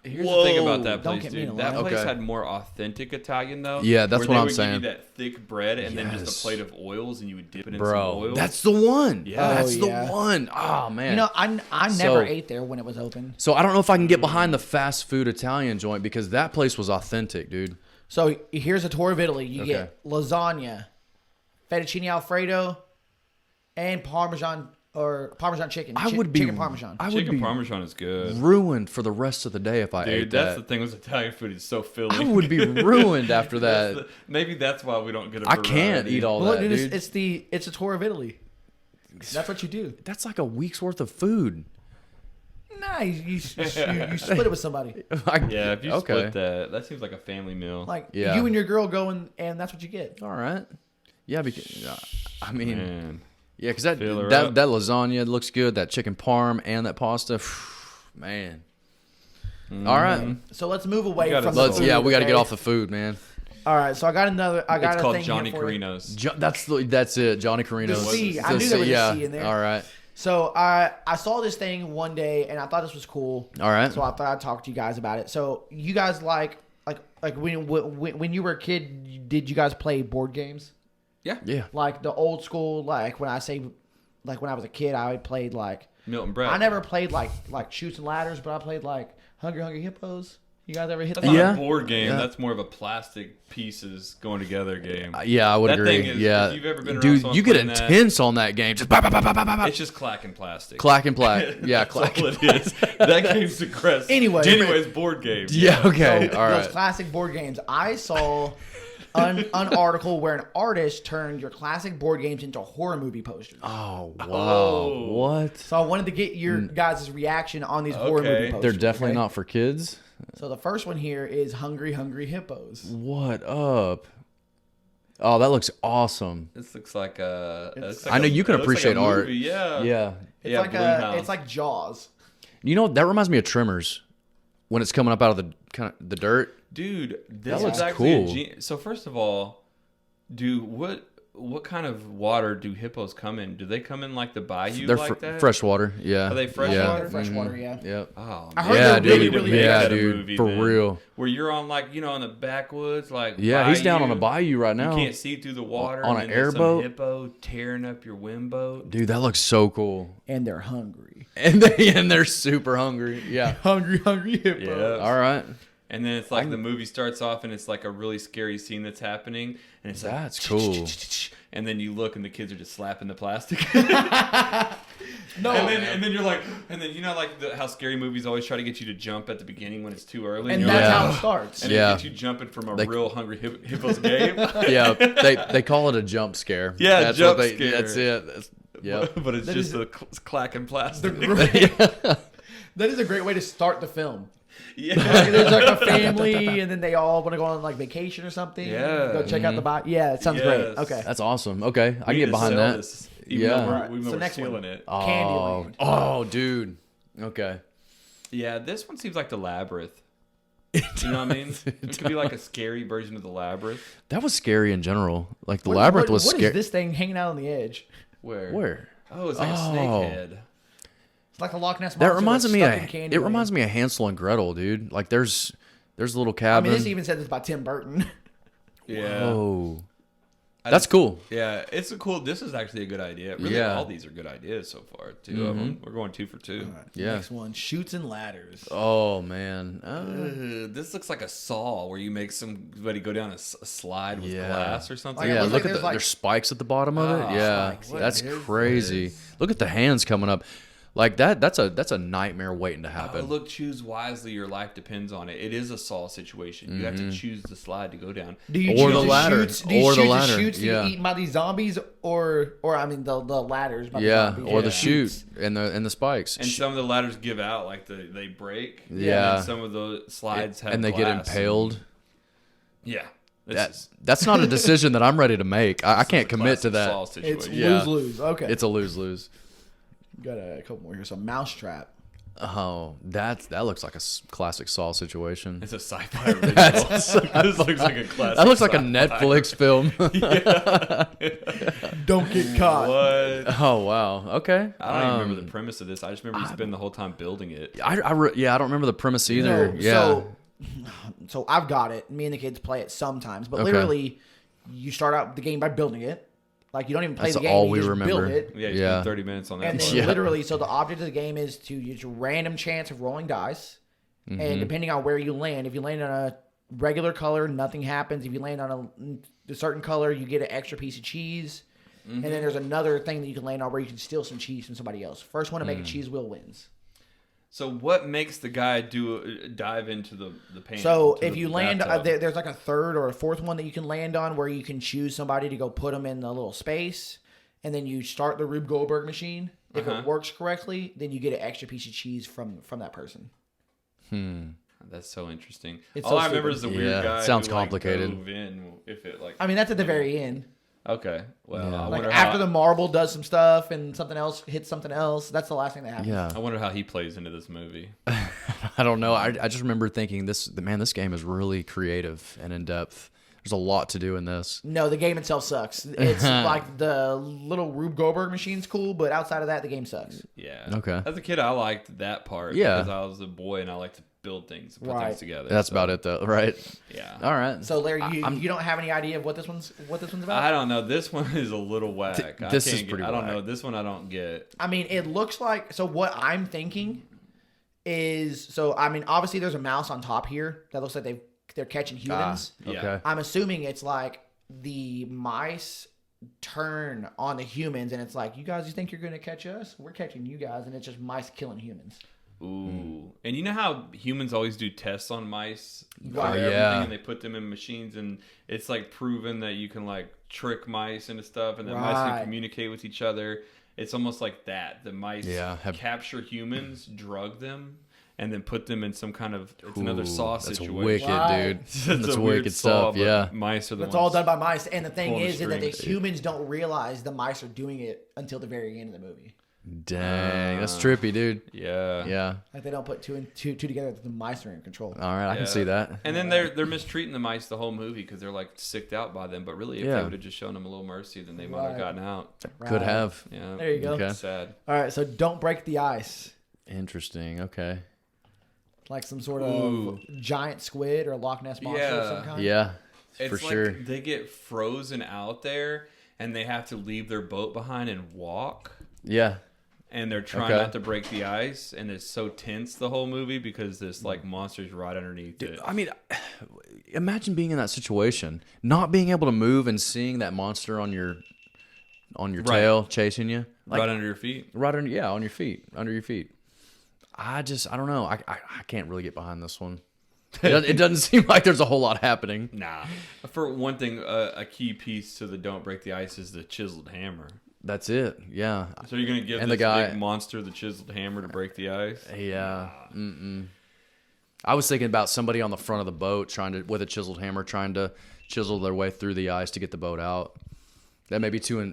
Here's the thing about that Don't place, get me in dude. a That line. place Okay. had more authentic Italian though. Yeah, that's where what they I'm would saying. Give you that thick bread and then just Yes. a plate of oils, and you would dip it in some Bro, oil. that's the one. Yeah. That's Oh, yeah. the one. Oh man. You know, I So- never ate there when it was open. So I don't know if I can get behind the fast food Italian joint because that place was authentic, dude. So here's a tour of Italy. You Okay. get lasagna, fettuccine alfredo, and Parmesan chicken. I would be chicken Parmesan. I would Chicken be Parmesan is good. ruined for the rest of the day if I Dude, ate that's that. the thing with Italian food. It's so filling. I would be ruined after that. Maybe that's why we don't get a I variety. can't eat all Well, that, dude, dude. it's a tour of Italy. That's what you do. That's like a week's worth of food. Nah, you split it with somebody. Yeah, if you Okay. split that seems like a family meal. Like Yeah. you and your girl go and that's what you get. All right. Yeah, because I mean, Man. yeah, because that Fill her that, up. that lasagna looks good. That chicken parm and that pasta, man. All right, So let's move away gotta from. let's- the food, we got to get okay? off the food, man. All right, so I got It's a called thing Johnny here for you. Carino's. That's it, Johnny Carino's. The C. It's I knew there was a yeah. C in there. All right, So I saw this thing one day and I thought this was cool. all right. So I thought I'd talk to you guys about it. So you guys like when you were a kid, did you guys play board games? Yeah. Like the old school, like when I was a kid, I played like Milton Bread. I never played like Chutes and Ladders, but I played like Hungry Hippos. You guys ever hit That's that? not Yeah. a board game. Yeah. That's more of a plastic pieces going together game. Yeah, I would That agree. thing is- yeah, if you've ever been around dude, someone you get playing that- intense on that game. Just bah, bah, bah, bah, bah, bah. It's just clack and plastic. clack and plack. Yeah, That's clack. all it is. That game's aggressive. Anyway. board game. Yeah, okay, So, all those right. classic board games. I saw an article where an artist turned your classic board games into horror movie posters. Oh wow, Oh. what? So I wanted to get your guys' reaction on these horror Okay. movie posters. They're definitely okay? not for kids. So the first one here is Hungry Hippos. What up? Oh, that looks awesome. This looks like a. It's- I know you can it looks like a appreciate art. movie, Yeah. Yeah. It's Yeah, like Blumhouse. it's like Jaws. You know, that reminds me of Tremors when it's coming up out of the dirt. Dude, this looks is actually cool. so first of all, what kind of water do hippos come in? Do they come in like the bayou They're like that? freshwater. Yeah. Are they I freshwater? think they're freshwater, yeah. Yep. Oh, I man. heard Yeah, they're dude. really, really Make good. Yeah, that a dude. movie For then. real. Where you're on like, in the backwoods, like Yeah, he's down on a bayou. bayou right now. You can't see through the water. On and an then there's some airboat? hippo tearing up your wind boat. Dude, that looks so cool. And they're hungry. And they're super hungry. Yeah. Hungry hippo. Yeah. All right. And then it's like the movie starts off and it's like a really scary scene that's happening. And it's like, That's cool. And then you look and the kids are just slapping the plastic. No. and then you're like, like how scary movies always try to get you to jump at the beginning when it's too early. And you're that's like, how it starts. And Yeah. they get you jumping from a real hungry hippo's game. Yeah, they call it a jump scare. Yeah, that's jump what scare. That's it. Yep. But it's That just is- the clacking plastic. That is a great way to start the film. Yeah. Like, there's like a family, and then they all want to go on like vacation or something. Yeah. Go check out the bot. Yeah, it sounds great. Yes. Okay. That's awesome. Okay, I We can need get to behind sell that. this, even Yeah. though Alright, we're so next stealing one. it. Candyland. Oh, dude. Okay. Yeah, this one seems like the Labyrinth. You know what I mean? It could be like a scary version of the Labyrinth. That was scary in general. Like the labyrinth was What is scary. this thing hanging out on the edge? Where? Oh, it's like a snake head. It's like a Loch Ness monster. That reminds that's me stuck of. in Candyland. It reminds me of Hansel and Gretel, dude. Like there's a little I cabin. mean, this even said this by Tim Burton. Yeah. Oh, I that's just- cool. Yeah, it's a cool. This is actually a good idea. Really, Yeah. all these are good ideas so far. Two of them. We're going 2 for 2. Yeah. Next one, Chutes and Ladders. Oh man. This looks like a saw where you make somebody go down a slide with Yeah. glass or something. Like, it Yeah, looks look like at there's, like- there's spikes at the bottom of it. Oh, Yeah, spikes. that's What is crazy. this? Look at the hands coming up. Like that's a nightmare waiting to Oh, happen. look, choose wisely. Your life depends on it. It is a saw situation. You have to choose the slide to go down. Do you Or choose the ladder. Chutes, do you Or the choose ladder. Chutes to Yeah. get eaten by these zombies, or I mean the ladders by the Yeah, zombies? or the Yeah. chute and the spikes. And some of the ladders give out, like they break. Yeah. And some of the slides have and they get glass. impaled. Yeah. This That's not a decision that I'm ready to make. I can't a commit to classic that. saw situation. It's Yeah. lose-lose. Okay. It's a lose-lose. Got a couple more here. So Mousetrap. Oh, that looks like a classic Saw situation. It's a sci-fi original. This looks like a classic. That looks like a sci-fi. Netflix film. Don't get caught. What? Oh wow. Okay. I don't even remember the premise of this. I just remember you spend the whole time building it. I don't remember the premise either. No, yeah. So I've got it. Me and the kids play it sometimes, but Okay. literally, you start out the game by building it. Like you don't even play That's the game. all you we just remember. build it. Yeah, you Yeah. spend 30 minutes on that. And part. then Yeah. literally, so the object of the game is to use random chance of rolling dice. Mm-hmm. And depending on where you land, if you land on a regular color, nothing happens. If you land on a certain color, you get an extra piece of cheese. And then there's another thing that you can land on where you can steal some cheese from somebody else. First one to make a cheese wheel wins. So what makes the guy dive into the pan? So to if the you land, bathtub? there's like a third or a fourth one that you can land on where you can choose somebody to go put them in the little space. And then you start the Rube Goldberg machine. If it works correctly, then you get an extra piece of cheese from that person. That's so interesting. It's All so I remember is stupid. the weird Yeah, guy. sounds who, like, complicated. dove in if it like. I mean, that's at the very end. Okay. Well, I Like wonder after how, the marble does some stuff and something else hits something else, that's the last thing that happens. Yeah. I wonder how he plays into this movie. I don't know. I just remember thinking this game is really creative and in depth. There's a lot to do in this. No, the game itself sucks. It's like the little Rube Goldberg machine's cool, but outside of that, the game sucks. Yeah. Okay. As a kid, I liked that part. Yeah. Because I was a boy and I liked to build things, and put Right. things together. That's so, about it though, right? Yeah. All right. So Larry, you don't have any idea of what this one's about? I don't know. This one is a little whack. This I is can't pretty I don't whack. know. This one I don't get. I mean, it looks like. So what I'm thinking is, so I mean, obviously there's a mouse on top here that looks like they're catching humans. Yeah. Okay. I'm assuming it's like the mice turn on the humans, and it's like, you guys, you think you're gonna catch us? We're catching you guys, and it's just mice killing humans. Ooh. And you know how humans always do tests on mice for Right. everything, Yeah. and they put them in machines, and it's like proven that you can like trick mice into stuff, and that mice Right. can communicate with each other. It's almost like that. The mice Yeah, capture humans, drug them, and then put them in some kind of another Ooh, saw that's situation. wicked, Right. dude. It's That's a weird wicked saw, stuff. but Yeah. mice are the It's ones. all done by mice, and the thing pulling the is that the strings. humans don't realize the mice are doing it until the very end of the movie. Dang, that's trippy, dude. Yeah. Yeah. Like they don't put two and two together. The mice are in control. All right, I can Yeah. see that. And then they're mistreating the mice the whole movie because they're like sicked out by them. But really, if they would have just shown them a little mercy, then they might have Right. gotten out. Could have. Yeah. There you go. Okay. Sad. All right, so don't break the ice. Interesting. Okay. Like some sort Ooh. of giant squid or Loch Ness monster of some Yeah. kind. Yeah, It's for like sure. they get frozen out there and they have to leave their boat behind and walk. Yeah. And they're trying Okay. not to break the ice, and it's so tense the whole movie because this like monster's right underneath it. I mean, imagine being in that situation, not being able to move and seeing that monster on your Right. tail chasing you, like, Right under your feet. right under, on your feet, under your feet. I don't know. I can't really get behind this one. It doesn't seem like there's a whole lot happening. Nah. For one thing, a key piece to the don't break the ice is the chiseled hammer. That's it. Yeah. So you're gonna give And this the guy- big monster the chiseled hammer to break the ice? Yeah. I was thinking about somebody on the front of the boat with a chiseled hammer trying to chisel their way through the ice to get the boat out. That may be too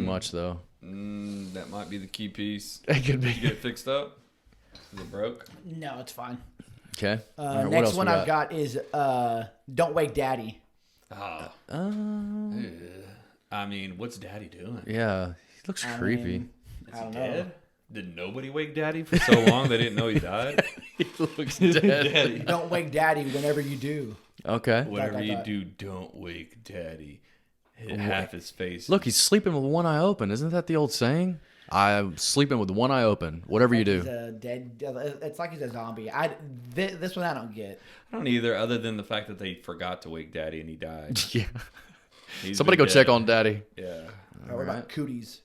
much though. That might be the key piece. It could Did you be. get it fixed up? Is it broke? No, it's fine. Okay. All right, what Next else one we I've got is Don't Wake Daddy. Oh. I mean, what's Daddy doing? Yeah. He looks creepy. I don't know. Dead? Did nobody wake Daddy for so long they didn't know he died? He looks dead. Daddy. Don't wake Daddy whenever you do. Okay. Whatever you that. do, don't wake Daddy. Hit half his face. Look, he's sleeping with one eye open. Isn't that the old saying? I'm sleeping with one eye open. Whatever you He's do. a dead. It's like he's a zombie. This one I don't get. I don't either, other than the fact that they forgot to wake Daddy and he died. Yeah. He's Somebody been go check dead. on Daddy. Yeah. All right, what about Cooties?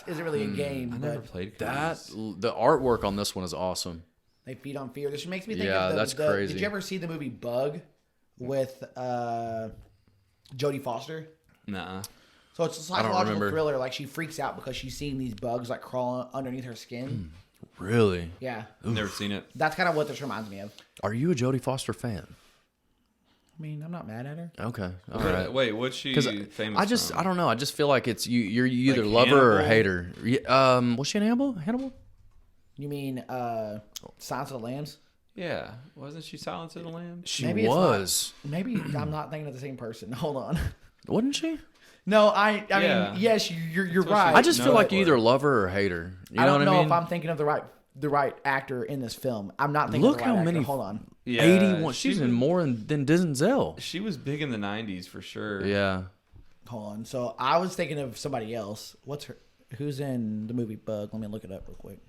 Isn't really a game, I never but played That Cooties. the artwork on this one is awesome. they feed on fear. This makes me think Yeah, of that's crazy. Did you ever see the movie Bug with Jodie Foster? Nuh-uh. So it's a I don't psychological remember. thriller. Like she freaks out because she's seeing these bugs like crawling underneath her skin. Really? Yeah, Never seen it. that's kind of what this reminds me of. Are you a Jodie Foster fan? I mean, I'm not mad at her. Okay. All right. Wait, what's she Because famous from? I don't know. I just feel like it's you either Like love her or Hannibal? hate her. Was she in Hannibal? Hannibal? You mean Silence of the Lambs? Yeah. Wasn't she Silence of the Lambs? She Maybe it's was. Maybe I'm not thinking of the same person. Hold on. Wasn't she? No, I Yeah. mean, yes, you're what she right. I just No, feel like or- you either love her or hate her. You I know don't what know I mean? if I'm thinking of the right actor in this film. I'm not thinking Look of the right how actor. many- Hold on. Yeah, 81. she She's was- in more than Denzel. She was big in the 90s for sure. Yeah. Hold on. So I was thinking of somebody else. Who's in the movie Bug? Let me look it up real quick.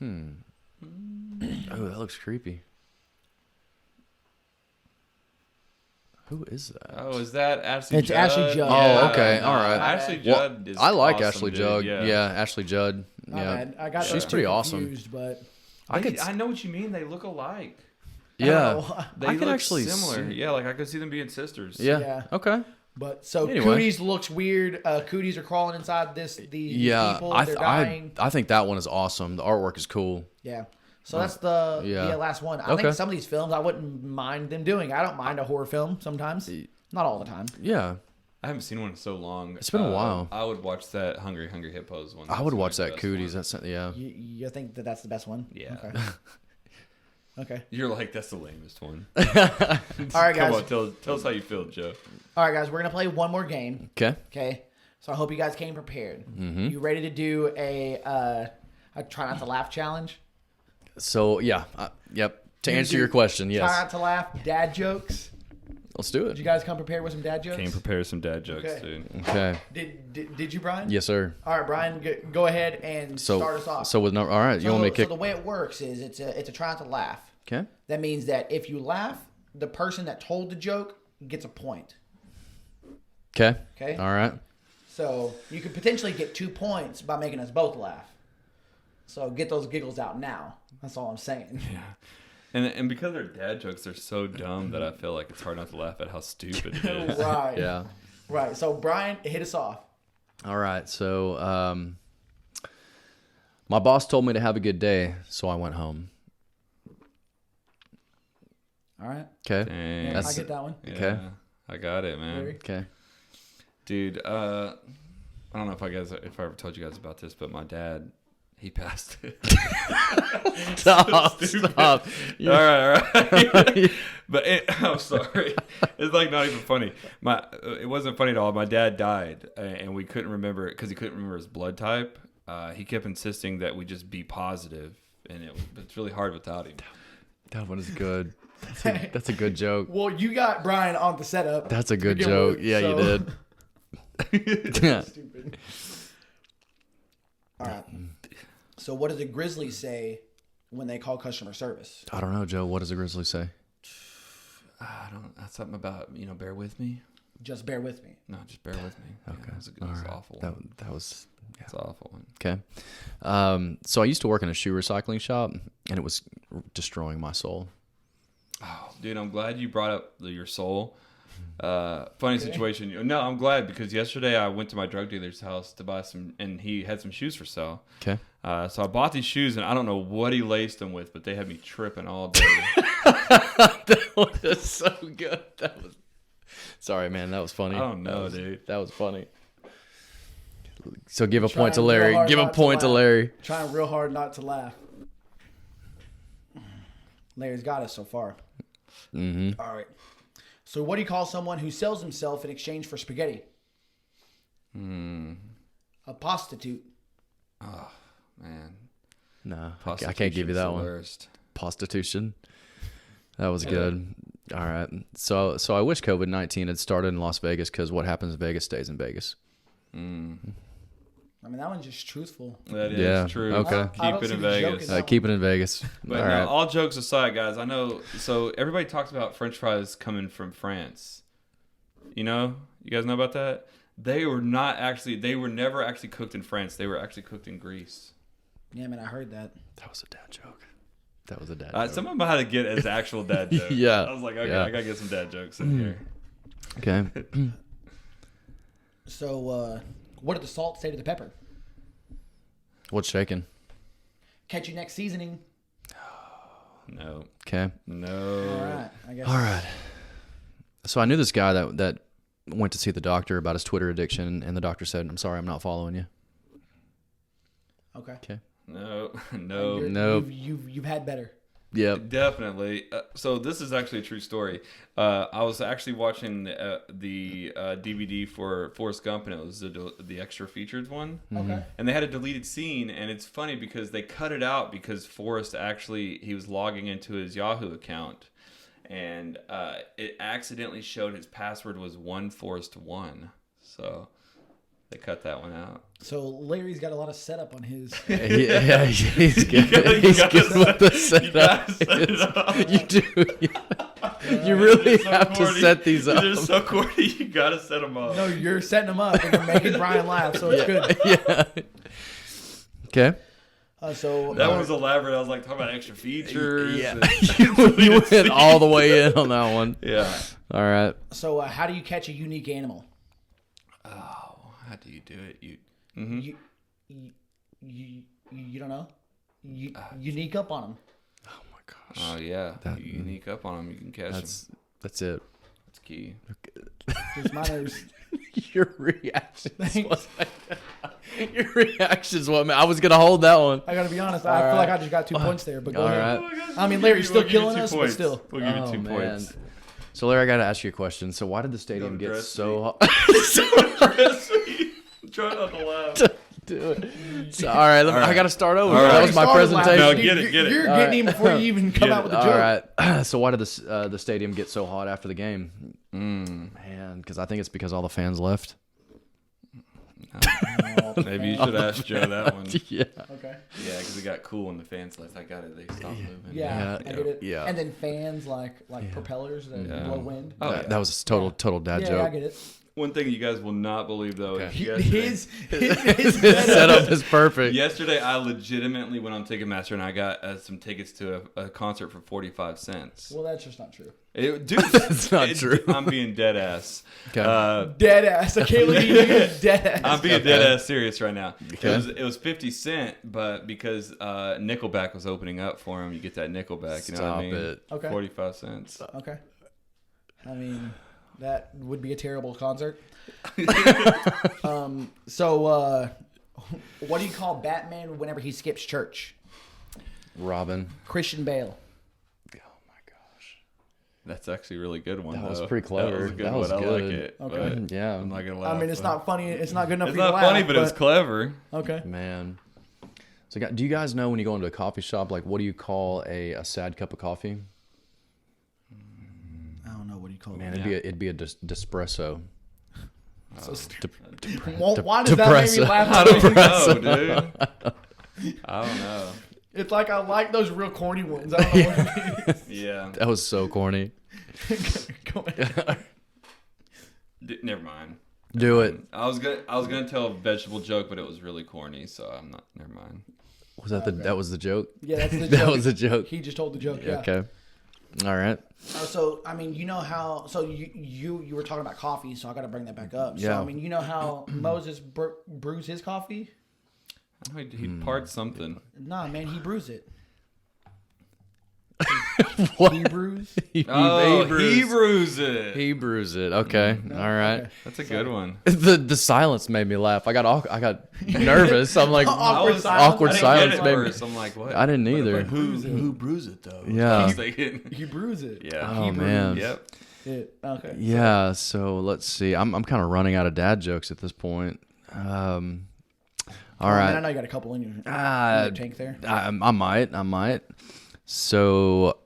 Oh, that looks creepy. Who is that? Oh, is that Ashley It's Judd? Ashley Judd. Oh, okay. All right. Ashley Well, Judd is I like awesome, Ashley dude. Judd. Yeah. Yeah, Ashley Judd. My Yeah. bad. I got She's those two pretty awesome. confused, but I know what you mean. They look alike. Yeah. know. They I could look actually similar. see- Yeah, like I could see them being sisters. Yeah. Yeah. Okay. But so Anyway. Cooties looks weird. Cooties are crawling inside these Yeah. people. I, They're th- dying. I think that one is awesome. The artwork is cool. Yeah. So that's the Yeah. last one. I Okay. think some of these films I wouldn't mind them doing. I don't mind a horror film sometimes. Not all the time. Yeah. I haven't seen one in so long. It's been a while. I would watch that Hungry Hippos one. I would That's watch my that best Cooties. one. That's yeah. You think that's the best one? Yeah. Okay. Okay. You're like, that's the lamest one. All right, guys. Come on, tell us how you feel, Joe. All right, guys. We're gonna play one more game. Okay. Okay. So I hope you guys came prepared. Mm-hmm. You ready to do a try not to laugh challenge? So yeah. Yep. To You answer do your question, Try yes. not to laugh. Dad jokes. Let's do Did you it. guys come prepared with some dad jokes? Came prepare some dad jokes, Okay. dude. Okay. Did you, Brian? Yes, sir. All right, Brian. Go ahead and So start us off. So with no. All right. You want me to kick? So the way it works is it's a try not to laugh. Okay. That means that if you laugh, the person that told the joke gets a point. Okay. Okay. All right. So you could potentially get 2 points by making us both laugh. So get those giggles out now. That's all I'm saying. Yeah. And because they're dad jokes, they're so dumb that I feel like it's hard not to laugh at how stupid it is. Right. Yeah. Right. So Brian, hit us off. All right. So my boss told me to have a good day, so I went home. All right. Okay. Dang. Yeah, That's- I get that one. Yeah, Okay. I got it, man. Very- Okay. Dude, I don't know if I ever told you guys about this, but my dad, he passed it. Stop. All right. But I'm sorry. It's like not even funny. It wasn't funny at all. My dad died, and we couldn't remember it because he couldn't remember his blood type. He kept insisting that we just be positive, and it's really hard without him. That one is good. That's a good joke. Well, you got Brian on the setup. That's a good joke. With, yeah, so. you did. Stupid. All right. So what does a grizzly say when they call customer service? I don't know, Joe. What does a grizzly say? I don't. That's something about bear with me. Just bear with me. No, just bear with me. Okay, yeah, that was an awful one. That was. Yeah. That's an awful one. Okay. So I used to work in a shoe recycling shop, and it was destroying my soul. Oh, dude, I'm glad you brought up your soul. Funny situation. No, I'm glad because yesterday I went to my drug dealer's house to buy some, and he had some shoes for sale. Okay. So I bought these shoes, and I don't know what he laced them with, but they had me tripping all day. That was so good. Sorry, man. That was funny. I don't know, dude. That was funny. So give a point to Larry. Give a point to Larry. Trying real hard not to laugh. Larry's got us so far. Mm-hmm. All right. So what do you call someone who sells himself in exchange for spaghetti? A prostitute. Oh, man. No, I can't give you that one. Worst. Prostitution. That was good. All right. So I wish COVID-19 had started in Las Vegas because what happens in Vegas stays in Vegas. I mean, that one's just truthful. That is true. Okay. Keep it in Vegas. Keep it in Vegas. But all right. all jokes aside, guys, I know. So everybody talks about French fries coming from France. You guys know about that? They were never actually cooked in France. They were actually cooked in Greece. Yeah, man, I heard that. That was a dad joke. Joke. Someone had to get his actual dad joke. Yeah. I was like, okay, I gotta get some dad jokes in here. Okay. So, what did the salt say to the pepper? What's shaking? Catch you next seasoning. No. Okay. No. All right. I guess. All right. So I knew this guy that went to see the doctor about his Twitter addiction, and the doctor said, "I'm sorry, I'm not following you." Okay. Okay. No. Nope. You've had better. Yep. Definitely. So this is actually a true story. I was actually watching the DVD for Forrest Gump, and it was the extra featured one. Okay. And they had a deleted scene, and it's funny because they cut it out because Forrest he was logging into his Yahoo account, and it accidentally showed his password was 1Forrest1. So they cut that one out. So Larry's got a lot of setup on his. Yeah, he's good. He's good with the setup. You do. You really have to set these up. They're so corny. You gotta set them up. No, you're setting them up and you're making Brian laugh, so it's good. Yeah. Okay. So that one was elaborate. I was like talking about extra features. Yeah. You went all the way in on that one. Yeah. All right. So how do you catch a unique animal? Oh, how do you do it? You don't know? You sneak up on them. Oh my gosh. Oh yeah. You sneak up on them, you can catch them. That's it. That's key. Just matters. Your reaction. Your reaction's what I was gonna hold that one. I gotta be honest. I feel like I just got 2 points there, but go ahead. Right. I mean, Larry's still killing us, but still. We'll give you 2 points. So Larry, I gotta ask you a question. So why did the stadium get so hot? Try not to laugh. Do it. So, all right, I got to start over. All right. That was my presentation. No, get it. You're getting him before you even come out with the joke. All right. So why did the stadium get so hot after the game? Man, because I think it's because all the fans left. Maybe you should ask Joe that one. Yeah. Okay. Yeah, because it got cool when the fans left. I got it. They stopped moving. Yeah, I get it. Yeah. And then fans like propellers that blow wind. Oh, That was a total dad Yeah, joke. I get it. One thing you guys will not believe, though, is yesterday, His Setup is perfect. yesterday I legitimately went on Ticketmaster and I got some tickets to a concert for 45 cents. Well, that's just not true. Dude, That's not true. I'm being dead ass. Okay. Dead ass. I can't believe you dead ass. I'm being dead ass serious right now. Okay. It was 50 Cent, but because Nickelback was opening up for him, you get that Nickelback. You know what I mean? Stop it. Okay. 45 cents. Okay. I mean, That would be a terrible concert. So, what do you call Batman whenever he skips church? Robin. Christian Bale. Oh my gosh. That's actually a really good one. That was though. pretty clever. That was a good That one. was I like good. it. Okay. But Yeah. I'm not gonna laugh. I mean, it's not funny. It's not good enough It's for you to not laugh, funny, but it was clever. Okay. Man. So, do you guys know when you go into a coffee shop, like, what do you call a sad cup of coffee? I don't know. What do you call Man, it? it'd be a despresso. So why does that make me depressor. laugh? I don't know, dude. I don't know. It's like I like those real corny ones. I don't know what it is. Yeah. That was so corny. Go ahead. Never mind. Do it. I was gonna tell a vegetable joke, but it was really corny, so I'm not. Never mind. Was that that was the joke? Yeah, that's the joke. That was a joke. He just told the joke. Yeah. Okay. All right. So I mean, you know how? So you were talking about coffee, so I got to bring that back up. So Yeah. I mean, you know how Moses brews his coffee? I know he parts something. Nah, man, he brews it. What? He brews. Oh, Hebrews. he brews it. He brews it. Okay. All right. Okay. That's a good one. The silence made me laugh. I got nervous. I'm like Awkward silence. awkward I didn't silence get it made me. first. I'm like, what? I didn't either. Who brews it though? I Yeah. was thinking. He brews it. Yeah. Oh He man. Yep. Okay. Yeah. So let's see. I'm kind of running out of dad jokes at this point. All Man, I right. know you got a couple in your tank there. I might. So,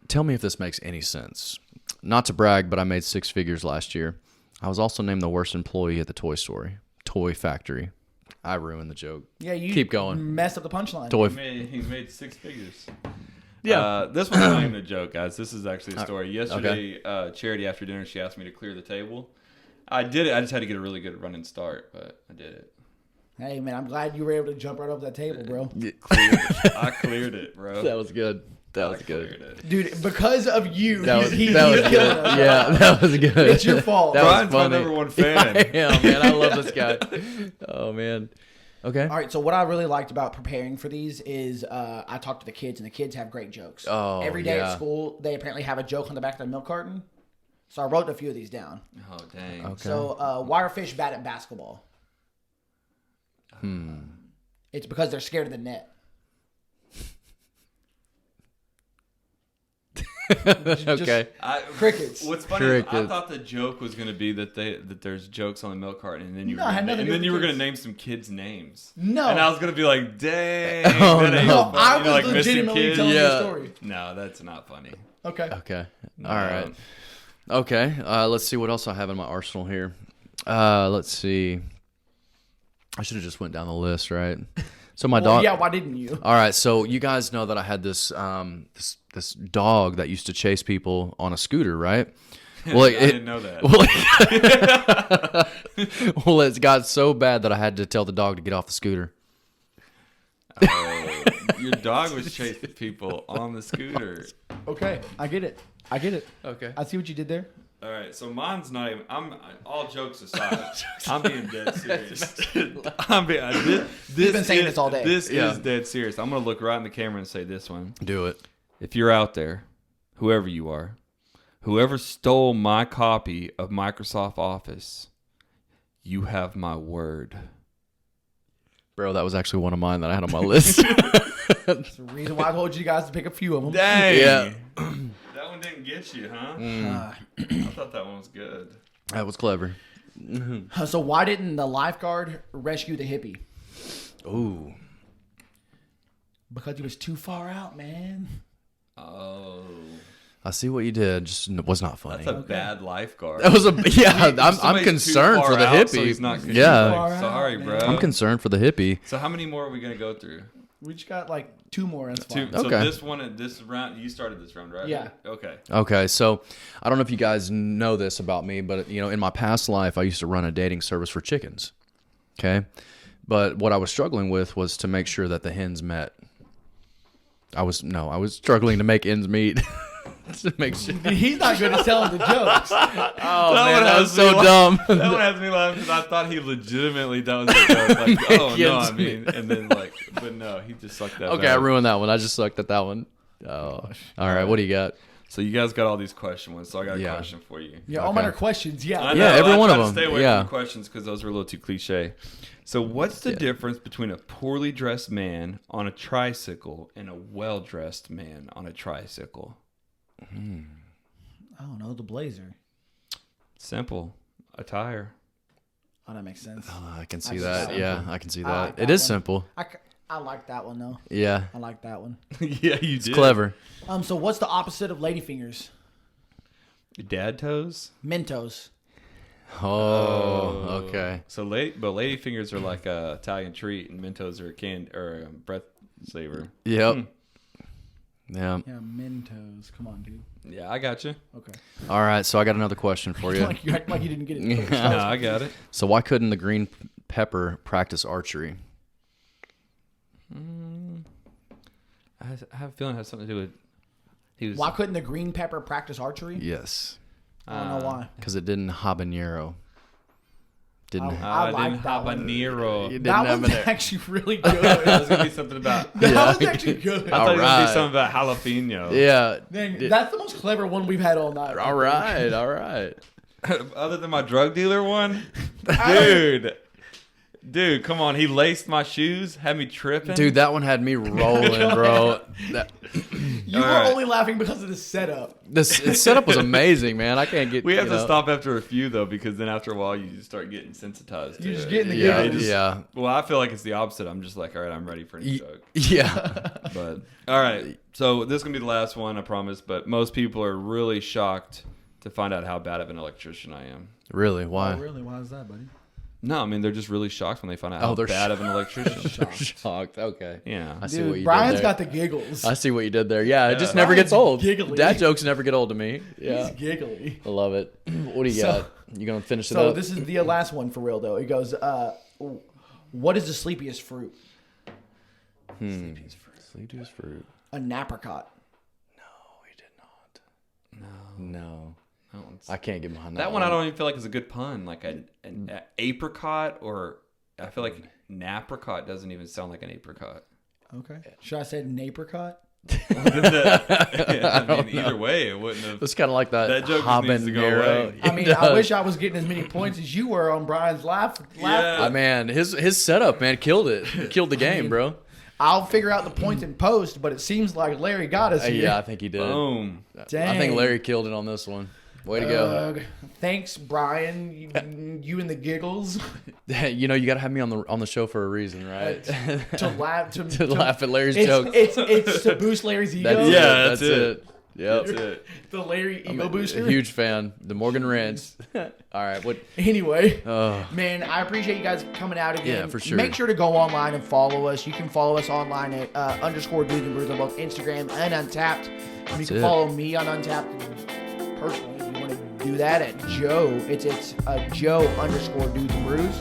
tell me if this makes any sense. Not to brag, but I made 6 figures last year. I was also named the worst employee at the toy factory. I ruined the joke. Yeah, you Keep going. messed up the punchline. Toy. He made 6 figures. Yeah. This one's not even a joke, guys. This is actually a story. Yesterday, Charity after dinner, she asked me to clear the table. I did it. I just had to get a really good running start, but I did it. Hey man, I'm glad you were able to jump right over that table, bro. I cleared it, bro. That was good. That was Cleared good. it. Dude, because of you, That was he's good. killing us. Yeah, that was good. It's your fault. That was Brian's my funny. number one fan. Yeah, man, I love this guy. Oh man. Okay. All right, so what I really liked about preparing for these is I talked to the kids, and the kids have great jokes. Oh, Every day yeah. at school, they apparently have a joke on the back of their milk carton. So I wrote a few of these down. Oh, dang. Okay. So why are fish bad at basketball? It's because they're scared of the net. Okay. Crickets. What's funny is I Crickets. thought the joke was going to be that there's jokes on the milk carton, and then you No, it had nothing to do with were the going to kids. name some kids' names. No. And I was going to be like, dang. Oh, that ain't no. funny. I You know, was like missing legitimately kids. telling you Yeah. a story. No, that's not funny. Okay. Okay. All right. Okay. Let's see what else I have in my arsenal here. Let's see. I should have just went down the list, right? So my Well, dog. yeah, why didn't you? All right. So you guys know that I had this this dog that used to chase people on a scooter, right? Well, I didn't know that. Well, it got so bad that I had to tell the dog to get off the scooter. Oh, your dog was chasing people on the scooter. Okay, I get it. Okay. I see what you did there. All right, so mine's not even. All jokes aside. I'm being dead serious. I'm being. This been saying is, this all day. This Yeah. is dead serious. I'm gonna look right in the camera and say this one. Do it. If you're out there, whoever you are, whoever stole my copy of Microsoft Office, you have my word. Bro, that was actually one of mine that I had on my list. That's the reason why I told you guys to pick a few of them. Dang. Yeah. That one didn't get you, huh? Mm. I thought that one was good. That was clever. So why didn't the lifeguard rescue the hippie? Ooh. Because he was too far out, man. Oh. I see what you did. Just was not funny. That's a bad lifeguard. That was a yeah. I'm Somebody's too concerned far for the out, hippie. so he's not gonna Yeah. be Far like, out, sorry, man. bro. I'm concerned for the hippie. So how many more are we gonna go through? We just got like 2 more. That's Two. fine. So Okay. this round, you started this round, right? Yeah. Okay. Okay, so I don't know if you guys know this about me, but in my past life, I used to run a dating service for chickens. Okay, but what I was struggling with was to make sure that the hens met. I was struggling to make ends meet. To make sure. He's not good at telling the jokes. Oh That man, one that has was so me dumb. That one has me laughing because I thought he legitimately that was a joke. Like, oh no, I mean, and then like, but no, he just sucked that. Okay, back. I ruined that one. I just sucked at that one. Oh, all right. What do you got? So you guys got all these question ones, so I got a Yeah. question for you. Yeah, all mine are questions. I Yeah. know, Yeah, every I one try of to them. stay away Yeah. from questions because those are a little too cliche. So what's the difference between a poorly dressed man on a tricycle and a well-dressed man on a tricycle? I don't know. The blazer. Simple. Attire. Oh, that makes sense. I can see That's that. simple. Yeah, I can see I like that. It that is one. simple. I like that one though. Yeah, I like that one. Yeah, you did. clever. So what's the opposite of ladyfingers? Dad toes. Mentos. Oh, okay. So lady fingers are like a Italian treat, and Mentos are a breath saver. Yep. Yeah. Yeah, Mentos. Come on, dude. Yeah, I got you. Okay. All right, so I got another question for you. Like you act like you didn't get it. first. No, I got it. So why couldn't the green pepper practice archery? I have a feeling it has something to do with. He was. Why couldn't the green pepper practice archery? Yes, I don't know why. because it didn't habanero. Didn't. I like didn't that one. habanero. You didn't That have one's an- actually really good. That was gonna be something about. That Yeah. was actually good. I thought it was gonna Alright. be something about jalapeno. Yeah. Dang, that's the most clever one we've had all night. All right. All right. Other than my drug dealer one, dude, come on. He laced my shoes, had me tripping. Dude, that one had me rolling, bro. You were Alright. only laughing because of the setup. This setup was amazing, man. I can't get. we have you to know. stop after a few though, because then after a while you just start getting sensitized. You to just it. get in the Yeah. giggles. Yeah. Well, I feel like it's the opposite. I'm just like, all right, I'm ready for a new joke. Yeah. But all right, so this is gonna be the last one, I promise. But most people are really shocked to find out how bad of an electrician I am. Really? Why? Oh, really? Why is that, buddy? No, I mean they're just really shocked when they find out how they're bad of an electrician. They're shocked. Okay. Yeah. I see what Dude, you Brian's did there. got the giggles. I see what you did there. Yeah, it just Yeah. never gets Brian's old. giggly. Dad jokes never get old to me. Yeah. He's giggly. I love it. What do you So- got? You gonna finish it So up? this is the last one for real though. It goes, what is the sleepiest fruit? Sleepiest fruit. A apricot. We did not. No. That one's- I can't get behind That one I don't even feel like is a good pun. Like an apricot, or I feel like an apricot doesn't even sound like an apricot. Okay. Should I say an apricot? I mean, either way, it wouldn't have. It's kind of like that. That joke just needs to go habanero. away. I mean, It I does. wish I was getting as many points as you were on Brian's laugh. Yeah. Man, his setup, man, killed it. Killed the game, bro. I'll figure out the points in post, but it seems like Larry got us here. Yeah, I think he did. Boom. I Dang. think Larry killed it on this one. Way to go. Thanks, Brian. You and the giggles You know, you got to have me on the show for a reason, right? to laugh to laugh at Larry's it's, jokes. It's to boost Larry's ego. That's Yeah, it. that's That's it. it. Yep. That's it. The Larry ego A booster. huge fan. The Morgan Ranch. All right. What? Anyway, Oh, man, I appreciate you guys coming out again. Yeah, for sure. Make sure to go online and follow us. You can follow us online at _Dudes&Brews on both Instagram and Untappd. And you can it. follow me on Untappd personally if you want to do that at Joe. It's Joe _Dudes&Brews.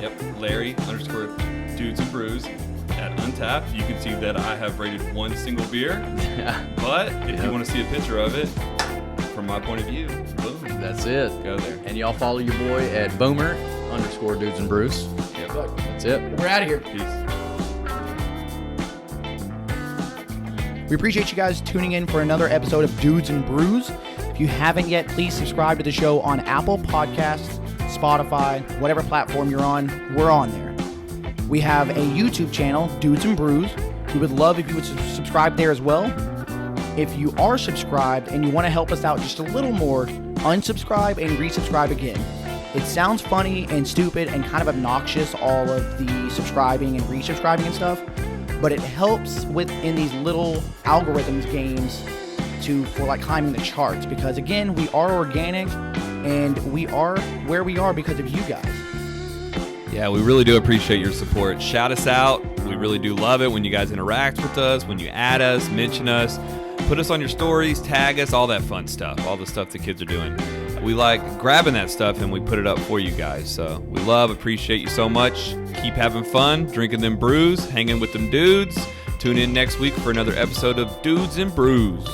Yep. Larry _Dudes&Brews at Untappd. You can see that I have rated one single beer. yeah. But if you want to see a picture of it, from my point of view, boom, That's it. go there. And y'all follow your boy at Boomer _Dudes&Brews. Yep. That's it. We're out of here. Peace. We appreciate you guys tuning in for another episode of Dudes and Brews. If you haven't yet, please subscribe to the show on Apple Podcasts, Spotify, whatever platform you're on. We're on there. We have a YouTube channel, Dudes and Brews. We would love if you would subscribe there as well. If you are subscribed and you want to help us out just a little more, unsubscribe and resubscribe again. It sounds funny and stupid and kind of obnoxious, all of the subscribing and resubscribing and stuff, but it helps within these little algorithms games for like climbing the charts, because again, we are organic and we are where we are because of you guys. Yeah, we really do appreciate your support. Shout us out. We really do love it when you guys interact with us, when you add us, mention us, put us on your stories, tag us, all that fun stuff, all the stuff the kids are doing. We like grabbing that stuff and we put it up for you guys. So we appreciate you so much. Keep having fun, drinking them brews, hanging with them dudes. Tune in next week for another episode of Dudes and Brews.